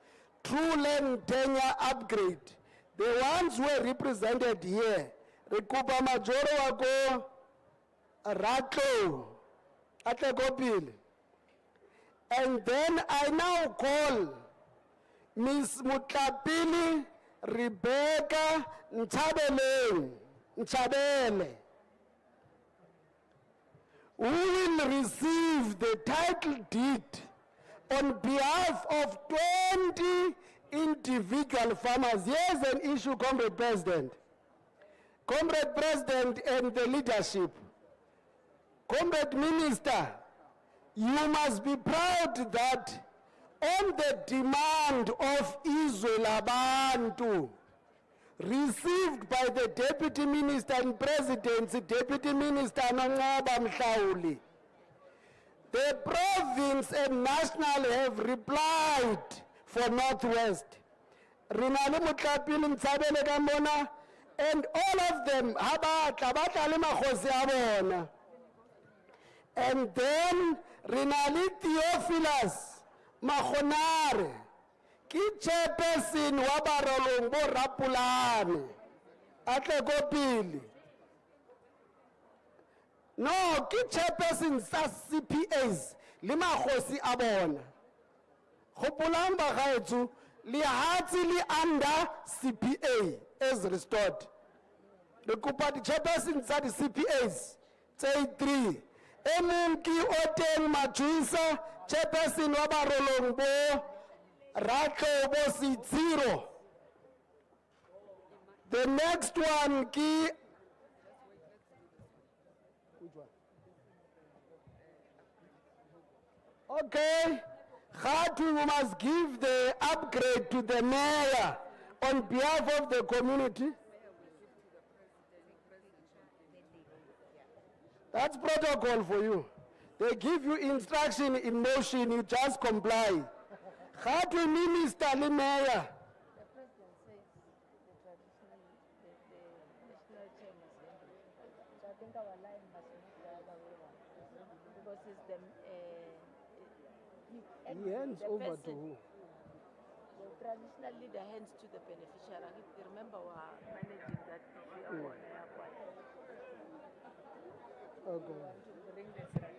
through land tenure upgrade. The ones who are represented here, Rikupa Majoro wako Ratlou, ate go pele. And then I now call Ms. Mutlapili Rebecca Nchabele, who will receive the title deed on behalf of 20 individual farmers. Here's an issue, Comrade President. Comrade President and the leadership. Comrade Minister, you must be proud that on the demand of 𝐬𝐮𝐬𝐫𝐿𝐵𝐻𝐻 received by the Deputy Minister and Presidency, Deputy Minister Ngaka Modiri, the province and national have replied for Northwest. Rinale Mutlapili Ntshabele ka mona, and all of them, habata le makhosi a bona. And then Rinale Theophilus Mahonare, ki chairperson wa Barolong bo Rapulane, atle go pele. No, ki chairperson sa CPAs, le makhosi a bona. Gopolang ba gaetso, le hatsi le under CPA as restored. Le kopa di chairperson sa di CPAs, tse 3. Emunki Oteng Majuisa, chairperson wa Barolong bo Ratlou bo Sitsiro. The next one ki okay, Khatwi, we must give the upgrade to the mayor on behalf of the community. That's protocol for you. They give you instruction in motion, you just comply. Khatwi, Minister, the mayor. The president says the national chair must end it. So I think our line must move the other way around. Because it's the He hands over to who? The traditional leader hands to the beneficiary. If you remember, we are managing that issue. Okay. To bring this right.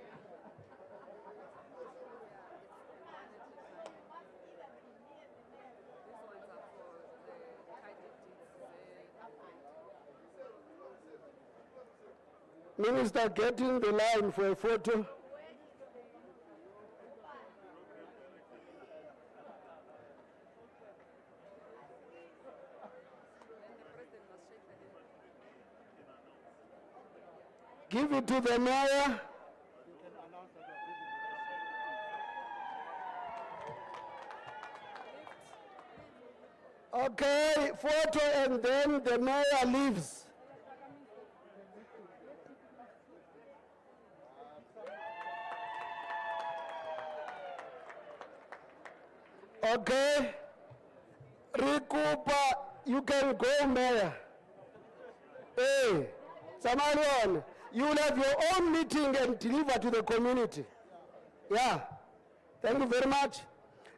Minister, getting the line for a photo. Give it to the mayor. Okay, photo, and then the mayor leaves. Okay, Rikupa, you can go, mayor. Hey, Samarian, you will have your own meeting and deliver to the community. Yeah, thank you very much.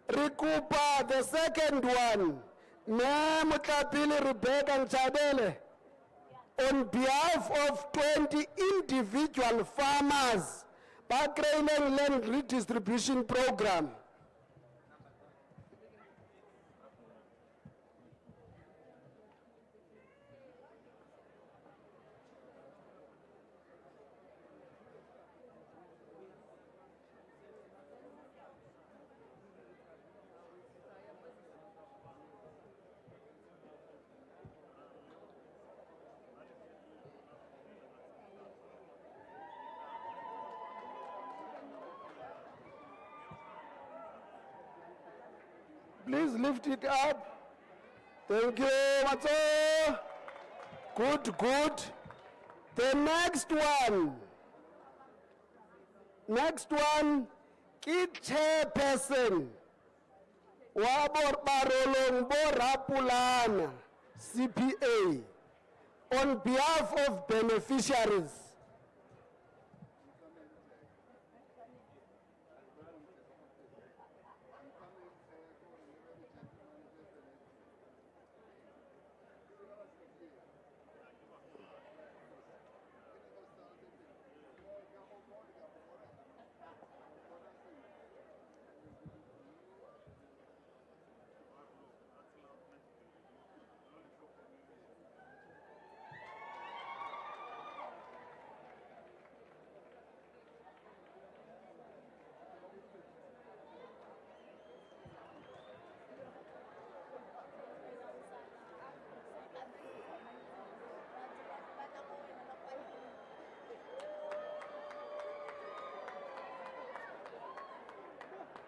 Rikupa, the second one, Mayor Mutlapili Rebecca Nchabele, on behalf of 20 individual farmers, Bakrailing Land Redistribution Program. Please lift it up. Thank you, Matso. Good, good. The next one. Next one, chairperson. Wabor Barolong Borapulana, CPA. On behalf of beneficiaries.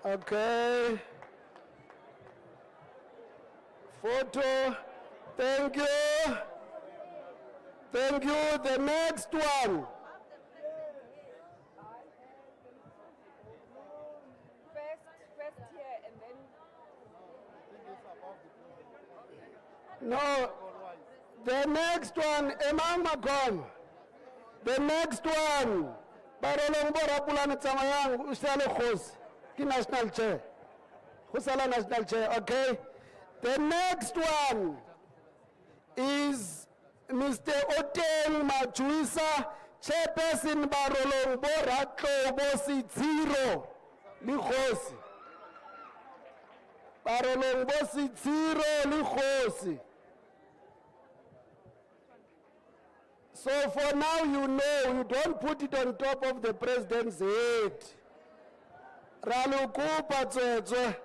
Okay. Photo. Thank you. Thank you. The next one. First here and then. No. The next one, Emang Magon. The next one. Barolong Borapulana Tsamayang Usale Khos. National chair. Husala national chair, okay? The next one is Mr. Oteng Majuisa, chairperson Barolong Ratlou Local Barolong Local. So for now, you know, you don't put it on top of the president's head. Ralukupa tswetswe.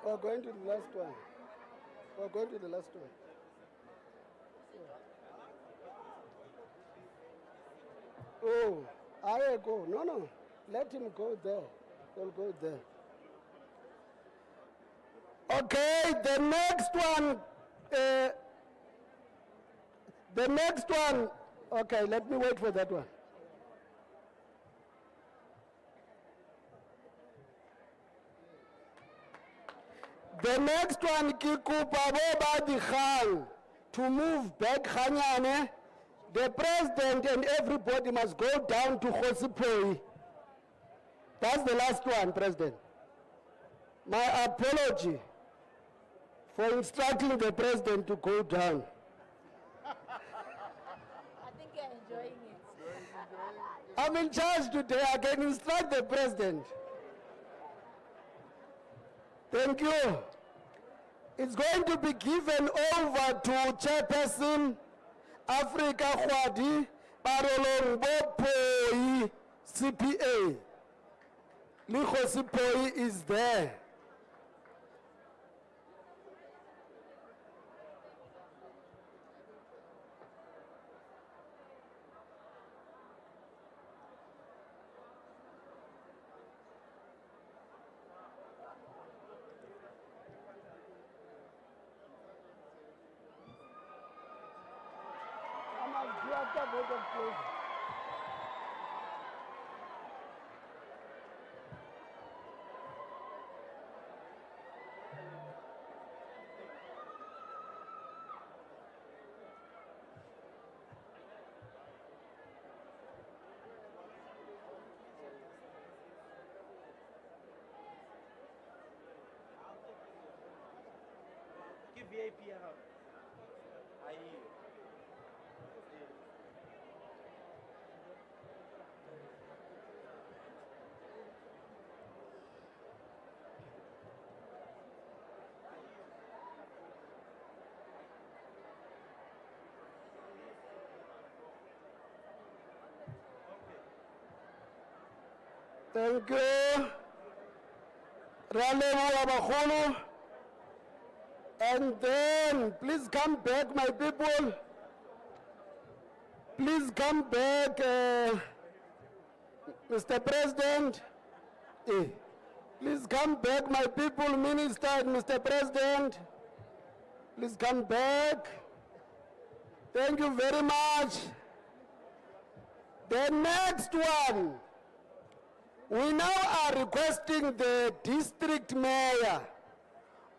We're going to the last one. We're going to the last one. Oh, I go. No, no. Let him go there. He'll go there. Okay, the next one, okay, let me wait for that one. The next one, Kikupabo to move back Khanyane. The president and everybody must go down to 𝐬𝐮𝐬𝐫𝐿𝐿. That's the last one, President. My apology for instructing the president to go down. I think you're enjoying it. I'm in charge today. I can instruct the president. Thank you. It's going to be given over to Chairperson Africa Khwadi Barolong Bopoi CPA. 𝐬𝐿𝐫𝐿 is there. Give VIP a hug. Thank you. Ratlou Local. And then, please come back, my people. Please come back, Mr. President. Please come back, my people, Minister and Mr. President. Please come back. Thank you very much. The next one, we now are requesting the district mayor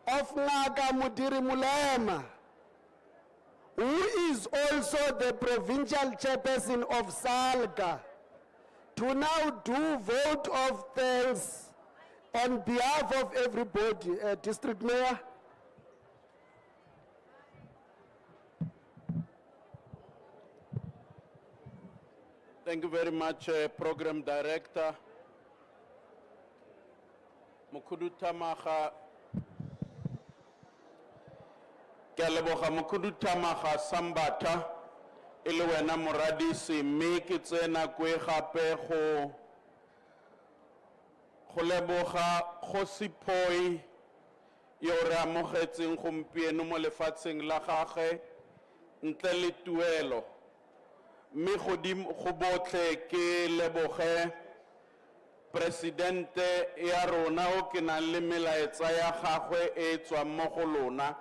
of Ngaka Modiri Molema, who is also the provincial chairperson of �𝐴𝐶𝐭, to now do vote of thanks on behalf of everybody. District Mayor. Thank you very much, Program Director. Mokhudu Tamaga. Ke a leboga Mokhudu Tamaga Sambata e le wena moradisi mme ke tsena kwe gape go leboga Kgosiphoi yo re amogetseng gompieno mo lefatsheng la gagwe ntle le tuelo. Mme go botlhe ke leboge Presidente ya rona o ke nang le melaetsa ya gagwe e tswang mo go lona.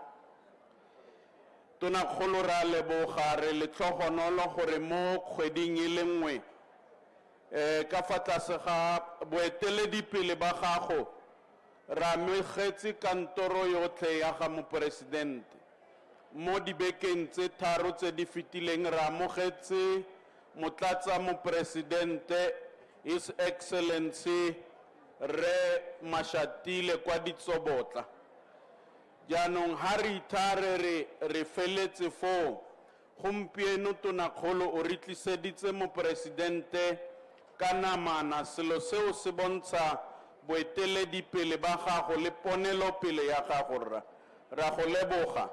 Tonakgolo ra leboga re le tlhogonolo gore mo kgweding e le nngwe ka fa tlase ga boeteledipele ba gago ra amogetse kantoro yotlhe ya ga moporesidente. Mo dibekeng tse tharo tse di fetileng ra amogetse motlatsa moporesidente His Excellency Re Mashatile kwa Ditsobotla. Jaanong ha re ithare re feletse foo gompieno tonakgolo o re tliseditse moporesidente ka namana selo seo se bontsha boeteledipele ba gago le ponelopele ya gago ra go leboga.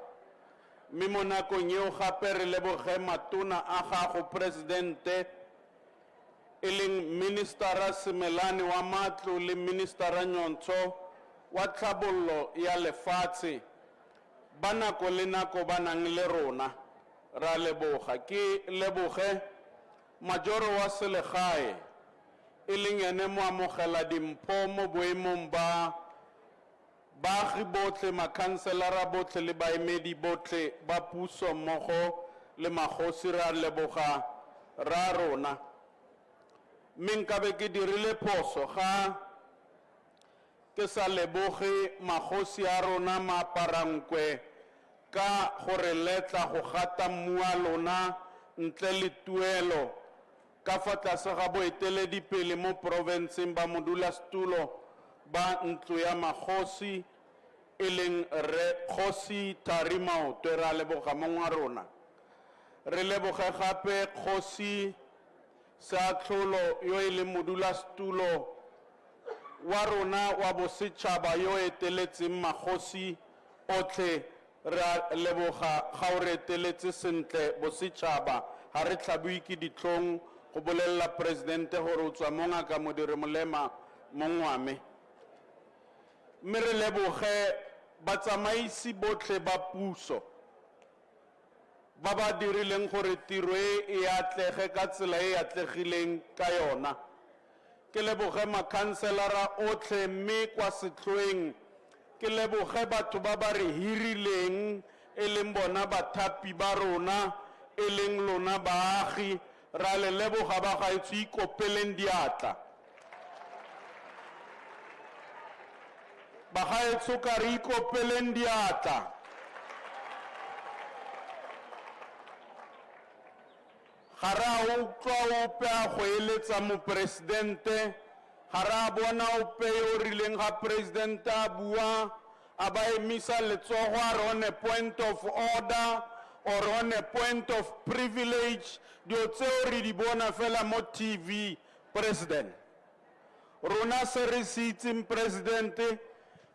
Mme mo nakong eo gape re leboge matona a gago Presidente e leng Ministera Semelane wa Matlo le Ministera Nyontsho wa Tlhabollo ya Lefatshe ba nako le nako ba nang le rona ra leboga. Ke leboge majoro wa selegae e leng ene mo amogela dimpho mo boemong ba baagi botlhe makhanselara botlhe le baemedi botlhe ba puso mmogo le magosi ra leboga ra rona. Mme nkabe ke dirile phoso ga ke sa leboge magosi a rona maaparankwe ka gore letla go gata mmua lona ntle le tuelo ka fa tlase ga boeteledipele mo porofenseng ba modulasetulo ba ntlo ya magosi e leng Kgosi Thari Maoto ra leboga mong wa rona. Re leboge gape Kgosi Seatlholo yo e leng modulasetulo wa rona wa bosetšhaba yo eteletseng magosi otlhe. Ra leboga ga o re eteletse sentle bosetšhaba ga re tlhabue ke ditlhong go bolelela Presidente gore o tswa mo Ngaka Modiri Molema mongwame. Mme re leboge batsamaisi botlhe ba puso ba ba dirileng gore tiro e atlege ka tsela e atlegileng ka yona. Ke leboge makhanselara otlhe mme kwa setlhoeng ke leboge batho ba ba re hirileng e leng bona bathapi ba rona e leng lona baagi ra le leboga ba gaetsho ikopeleng diatla. Bagaetsho ka re ikopeleng diatla. Ga ra utlwa ope a go eletsa moporesidente, ga ra bona ope yo rileng ga presidente a bua a ba emisa letsogo a re on a point of order or on a point of privilege dio tseo re di bona fela mo TV. President rona se re se itseng Presidente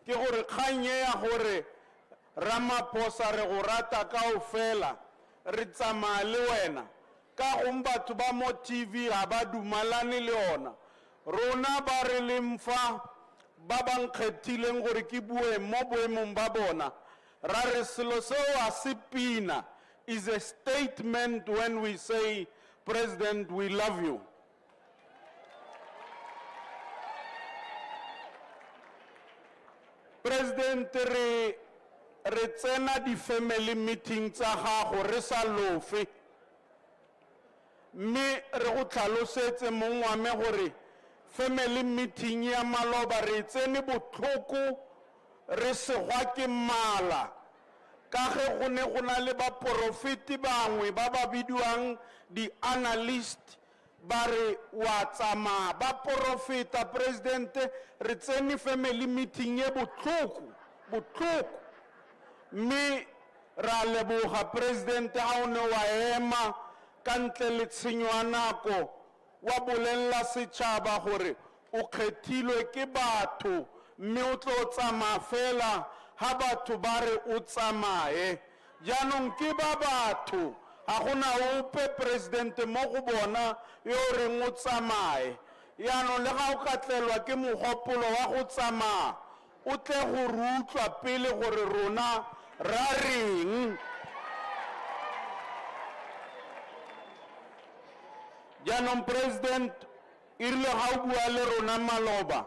ke gore kgang e ya gore Ramaphosa re go rata kaofela re tsamaya le wena ka gong batho ba mo TV ga ba dumalane le ona. Rona ba re le mfa ba ba nkgethileng gore ke bue mo boemong ba bona Ra re selo seo a se pina is a statement when we say, President, we love you. President, re tsena di family meeting tsa gago re sa lofe. Me re go tlhalosetse mong wa me gore family meeting ya maloba re tsene botlhoko re segwa ke mala ka ge go ne go na le ba profeti bangwe ba ba bidiwang di analyst ba re wa tsamaya ba profeta President re tsene family meeting ye botlhoko me ra leboga President ha o ne wa ema ka ntle le tshenyo ya nako wa bolella setšhaba gore o kgethilwe ke batho mme o tlo tsamaya fela ha batho ba re o tsamaye jaanong ke ba batho ga gona ope President mo go bona yo reng o tsamaye jaanong le ga o ka tlelwa ke mogopolo wa go tsamaya o tle go rutlwa pele gore rona ra reng jaanong President irile ga o bua le rona maloba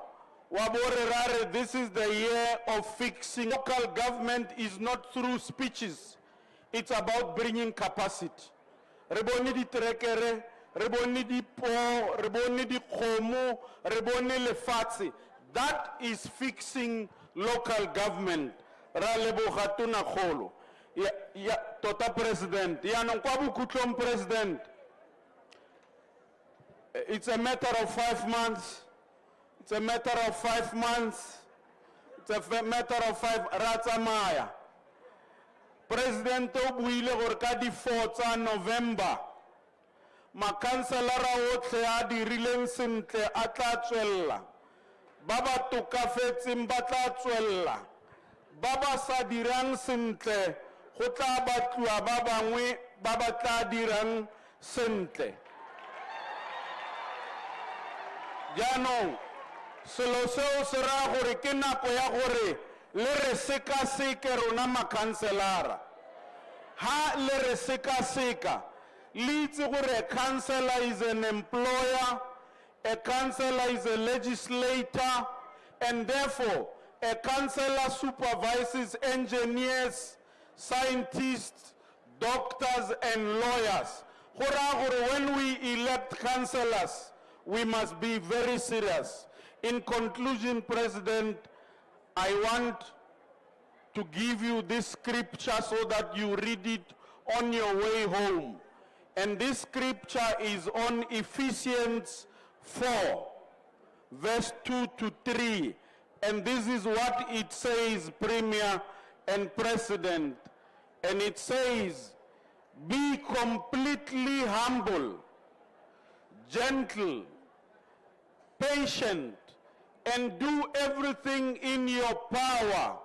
wa bo re ra re this is the year of fixing. Local government is not through speeches, it's about bringing capacity. Re bone diterekere, re bone dipo, re bone dikgomo, re bone lefatshe. That is fixing local government. Ra leboga tona kgolo ya tota President yaanong kwa bokhutlong President. It's a matter of 5 months. It's a matter of 5 months. It's a matter of 5 ratsamaya. President o buile gore ka di 4 tsa November makanselara otlhe a dirileng sentle a tla tswella ba ba tokafetseng ba tla tswella ba ba sa dirang sentle go tla batliwa ba bangwe ba ba tla dirang sentle. Jaanong selo seo se raya gore ke nako ya gore le re sekaseke rona makhanselara ha le re sekaseka le itse gore a councillor is an employer, a councillor is a legislator, and therefore a councillor supervises engineers, scientists, doctors and lawyers. Go raya gore when we elect councillors we must be very serious. In conclusion, President, I want to give you this scripture so that you read it on your way home. And this scripture is on Ephesians 4, verse 2 to 3. And this is what it says, Premier and President. And it says, be completely humble, gentle, patient, and do everything in your power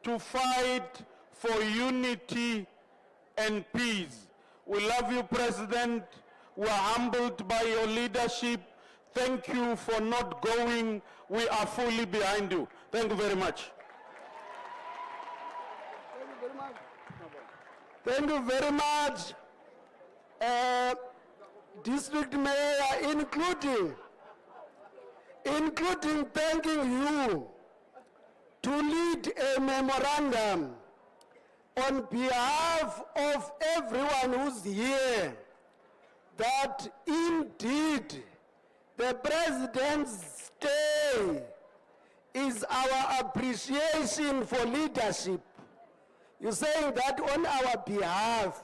to fight for unity and peace. We love you, President. We are humbled by your leadership. Thank you for not going. We are fully behind you. Thank you very much. Thank you very much, District Mayor, including thanking you to lead a memorandum on behalf of everyone who's here, that indeed the President's stay is our appreciation for leadership. You're saying that on our behalf.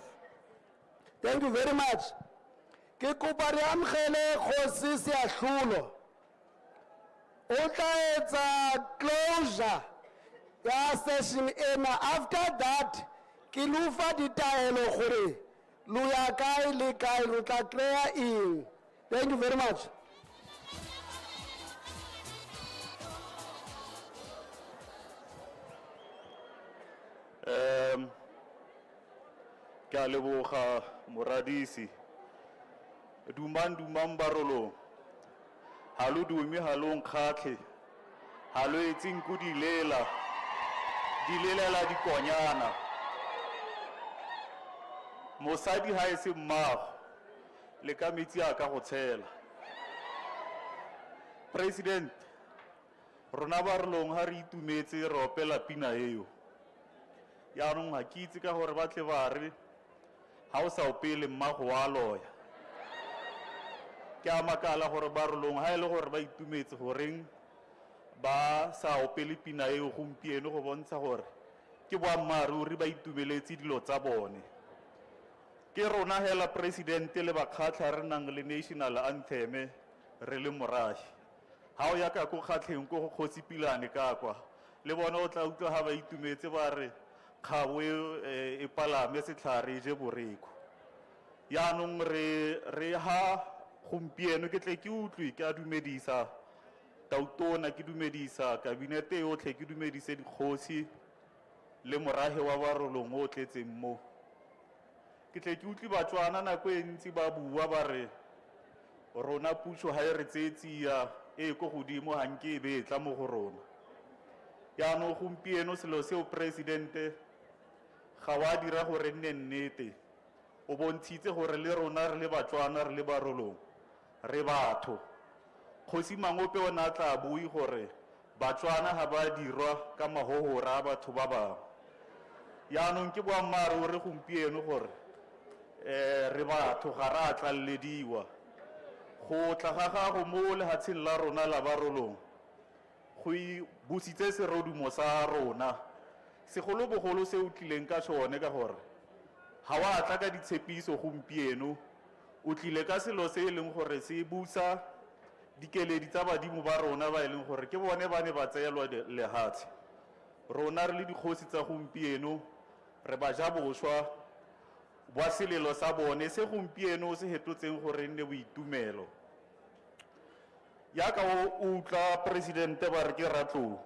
Thank you very much. Ke kopa re amogele Kgosi Seahlolo. O tla etsa closure ya session ena. After that, ke lufa ditaelo gore lo ya kae le kae lo tla clear in. Thank you very much. Ke a leboga Moradisi. Dumang barolo. Halo dumi halo nkgatlhe. Halo etseng kudilela. di lelela dikonyana mosadi ha e se mmago le ka metsi a ka go tshela. President, rona barolong ha re itumetse re opela pina eo yaanong ga ke itse ka gore ba tle ba re ha o sa opele mmago wa loya. Ke a makala gore barolong ha e le gore ba itumetse goreng ba sa opele pina eo gompieno go bontsha gore ke boammaaruri ba itumeletse dilo tsa bone. Ke rona hela presidente le bakgatlha re nang le national anthem re le morahi. Ha o ya ka go kgatlheng go kgotsi pilane ka kwa le bona o tla utlwa ha ba itumetse ba re kgabo e palame setlhare je boreko. Yaanong re ha gompieno ke tle ke utlwe ke a dumedisa tautona ke dumedisa kabinete yotlhe ke dumedise dikgosi le morahe wa barolong o tletseng mo. Ke tle ke utlwe batswana nako e ntsi ba bua ba re rona puso ha e re tsetsia e go godimo ha nke e betla mo go rona. Yaanong gompieno selo seo presidente ga wa dira gore nne nnete o bontshitse gore le rona re le batswana re le barolong re batho. Kgosi Mangope o na tla bui gore batswana ha ba dirwa ka mahohora a batho ba bangwe. Yaanong ke boammaaruri gompieno gore re batho ga ra tlallediwa. Go tla ga gago mo lehatsheng la rona la barolong go busitse serodumo sa rona segolobogolo se o tlileng ka sone ka gore ha wa tla ka ditshepiso gompieno o tlile ka selo se e leng gore se busa dikeledi tsa badimo ba rona ba e leng gore ke bone ba ne ba tseelwa lehatshe. Rona re le dikgosi tsa gompieno re ba ja boswa ba selelo sa bone se gompieno se hetotseng gore nne boitumelo. Ya ka o utla presidente ba re ke Ratlou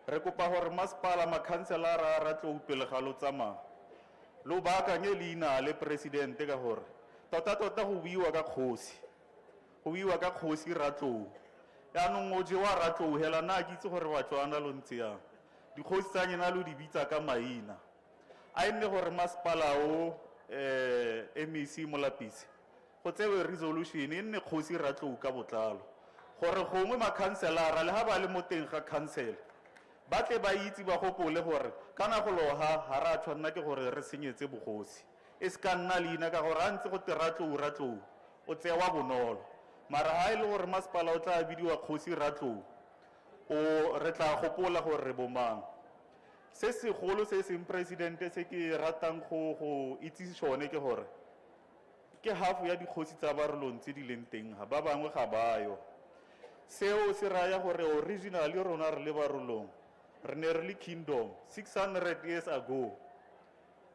re kopa gore masepala makhanselara a Ratlou pele ga lo tsamaya lo baakanye leina le presidente ka gore tota go buiwa ka kgosi Ratlou. Yaanong o jewa Ratlou hela na ke itse gore batswana lo ntse yang dikgosi tsa nyena lo di bitsa ka maina a enne gore masepala o MEC molapisi go tsewe resolution e nne kgosi Ratlou ka botlalo gore gongwe makhanselara le ha ba le mo teng ga council ba tle ba itse ba gopole gore kana go loha ha ra tshwanna ke gore re senyetse bogosi e se ka nna leina ka gore a ntse go te Ratlou o tsewa bonolo mara ha e le gore masepala o tla bidiwa kgosi Ratlou o re tla gopola gore re bomang. Se segolo se seng presidente se ke ratang go itse sone ke gore ke half ya dikgosi tsa barolong tse di leng teng ha ba bangwe ga bayo. Seo se raya gore originally rona re le barolong re ne re le kingdom 600 years ago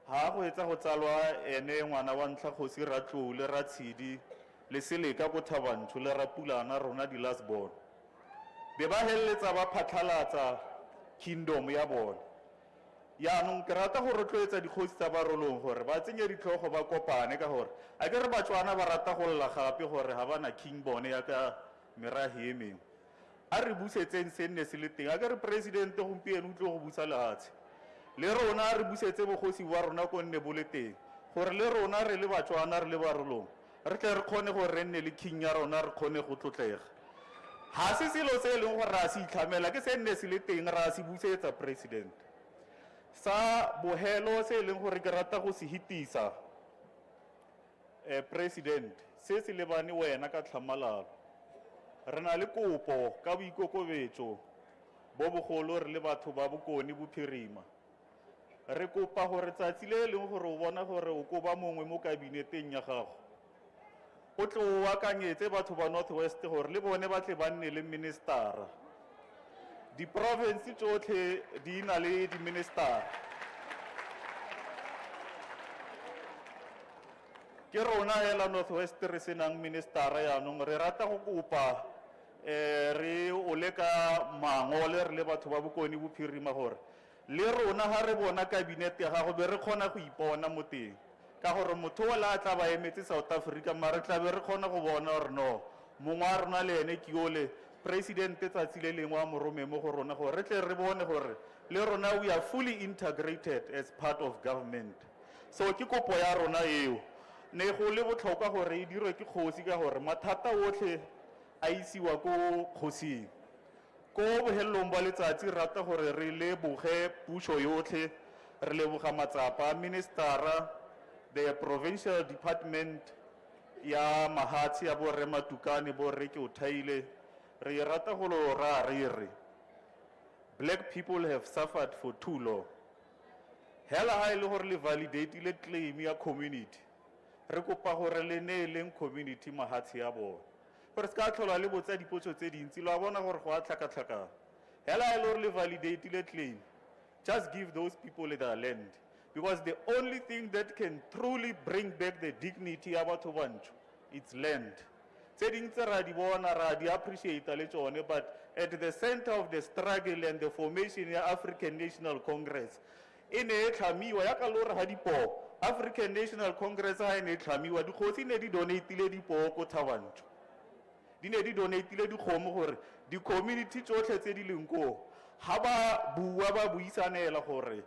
ha go etsa go tsalwa ene ngwana wa ntlha kgosi Ratlou le Ratshidi le Seleka go Thabantsho le Rapulana rona di last born be ba helletsa ba phatlalatsa kingdom ya bona. Yaanong ke rata go rotloetsa dikgosi tsa barolong gore ba tsenye ditlhogo ba kopane ka gore a ke re batswana ba rata go lla gape gore ha bana king bone ya ka merahi e mengwe a re busetseng se nne se le teng a ke re presidente gompieno o tlo go busa lehatshe le rona re busetse bogosi wa rona ko nne bo le teng gore le rona re le batswana re le barolong re tle re kgone gore re nne le king ya rona re kgone go tlotlega. Ha se selo se e leng gore ra se itlhamela ke se nne se le teng ra se busetsa president sa bohelo se e leng gore ke rata go se hitisa president se se lebane wena ka tlhamalalo re na le kopo ka boikokobetso bo bogolo re le batho ba bokoni bophirima re kopa gore tsatsi le e leng gore o bona gore o ko ba mongwe mo kabineteng ya gago o tle o akanyetse batho ba North West gore le bone ba tle ba nne le ministera. Di province tsotlhe di na le di minister ke rona hela North West re senang ministera yaanong re rata go kopa re o le ka mangole re le batho ba bokoni bophirima gore le rona ha re bona kabinete ya gago be re kgona go ipona mo teng ka gore motho o la tla ba emetse South Africa mara tla be re kgona go bona gore no mongwe a rona le ene 𝐾𝐨𝐬𝐿 president tsatsi le lengwe wa morome mo go rona gore re tle re bone gore le rona we are fully integrated as part of government. So ke kopo ya rona eo ne go le botlhokwa gore e dirwe ke kgosi ka gore mathata otlhe a isiwa ko khosing. Ko bohelong ba letsatsi rata gore re leboge puso yotlhe, re leboga matsapa ministera, the provincial department ya mahatsi ya bo re matukane bo re 𝐬𝐻𝐫𝐞, re rata go lo ra re black people have suffered for too long. Hela ha ile gore le validate le claim ya community, re kopa gore le ne leng community mahatsi ya bona gore ska tlhola le botsa dipotso tse dintsi la bona gore go a tlhakatlhaka. Hela ha ile gore le validate le claim, just give those people their land, because the only thing that can truly bring back the dignity ya batho bantsho, it's land. Tse ding tse ra di bona ra di appreciate le tsone, but at the center of the struggle and the formation ya African National Congress e ne e tlhamiwa ya ka lore ha dipo African National Congress ha e ne e tlhamiwa dikgosi ne di donate-ile dipo ko Thabantsho, di ne di donate-ile dikgomo gore di community tsotlhe tse di leng ko ha ba bua ba buisanela gore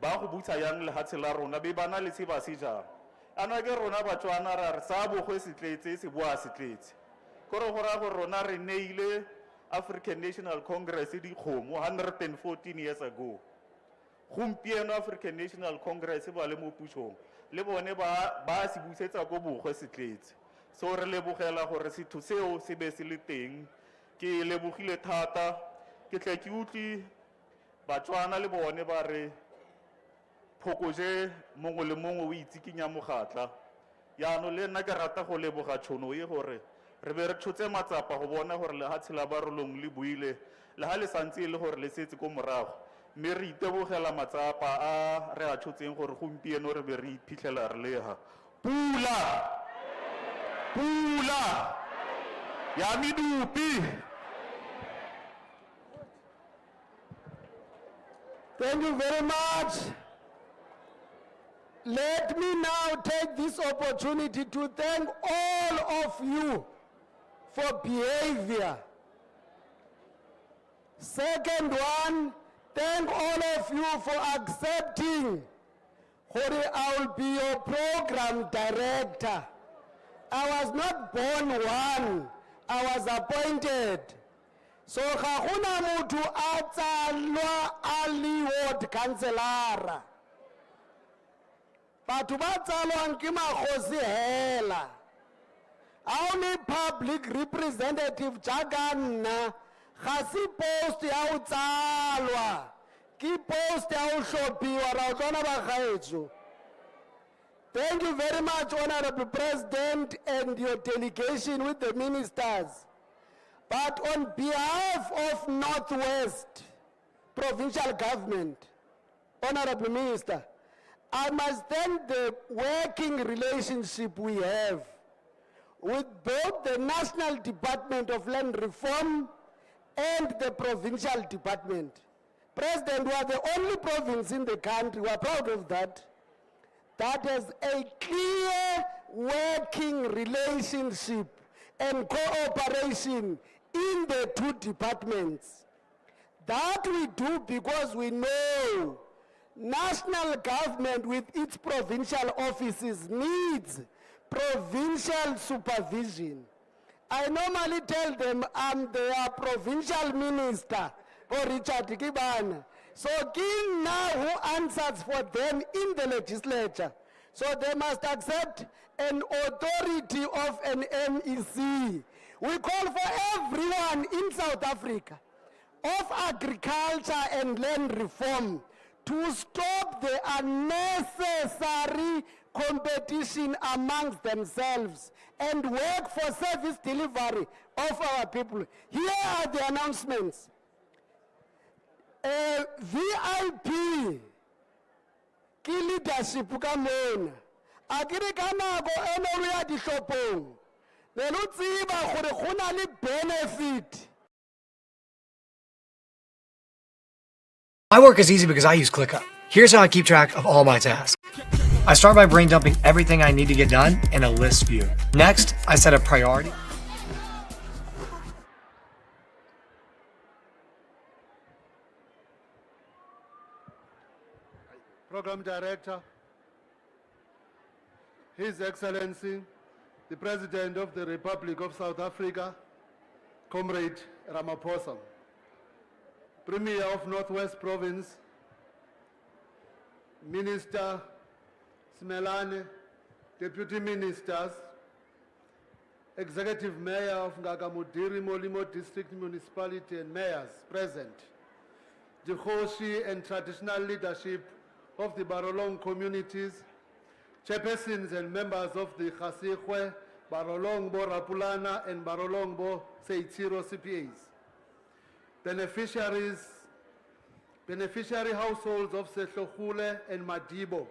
ba go butsa yang le hatse la rona be bana le se ba se jang. Ana ke rona batswana ra re sa bo go se tletse se boa se tletse kore go ra go rona re neile African National Congress di kgomo 114 years ago. Gompieno African National Congress ba le mo pushong le bone ba se busetsa go bogwe se tletse. So re lebogela gore se thuseo se be se le teng. Ke lebogile thata ke tle ke utli batswana le bone ba re phokoje mongwe le mongwe o itsikinya mogatla. Yaano le nna ke rata go leboga tšhono e gore re be re tshotse matsapa go bona gore le ha tshela ba rolong le buile le ha le santse le gore le setse ko morago, mme re itebogela matsapa a re a tshotseng gore gompieno re be re iphitlhela re lega pula ya medupi. Thank you very much. Let me now take this opportunity to thank all of you for behavior. Second one, thank all of you for accepting that I will be your program director. I was not born one, I was appointed. So ga gona motho a tsalwa a le ward councilor. Batho ba tsalwang ke magosi hela. Only public representative jaaka nna ga se post ya o tsalwa ke post ya o hlopiwa ra tsona ba gaetso. Thank you very much, Honorable President, and your delegation with the ministers. But on behalf of Northwest Provincial Government, Honorable Minister, I must thank the working relationship we have with both the National Department of Land Reform and the Provincial Department. President, we are the only province in the country, we are proud of that, that has a clear working relationship and cooperation in the two departments. That we do because we know national government with its provincial offices needs provincial supervision. I normally tell them I'm their provincial minister, or Richard Kibana. So King now who answers for them in the legislature. So they must accept an authority of an MEC. We call for everyone in South Africa of agriculture and land reform to stop the unnecessary competition amongst themselves and work for service delivery of our people. Here are the announcements. VIP ke leadership ka mona a kere ka nako eno ya dihlopong le lo tsiba gore go na le benefit. My work is easy because I use ClickUp. Here's how I keep track of all my tasks. I start by brain dumping everything I need to get done in a list view. Next, I set a priority. Program Director, His Excellency, the President of the Republic of South Africa, Comrade Ramaphosa, Premier of Northwest Province, Minister Smelane, Deputy Ministers, Executive Mayor of Ngaka Modiri Molema District Municipality and mayors present, the Kgoshi and traditional leadership of the Barolong communities, chairpersons and members of the �𝐃𝐨𝐧'𝐭, Barolong Bo Rapulana and Barolong Bo Seitiro CPAs, beneficiary households of Sehlokgole and Madibo,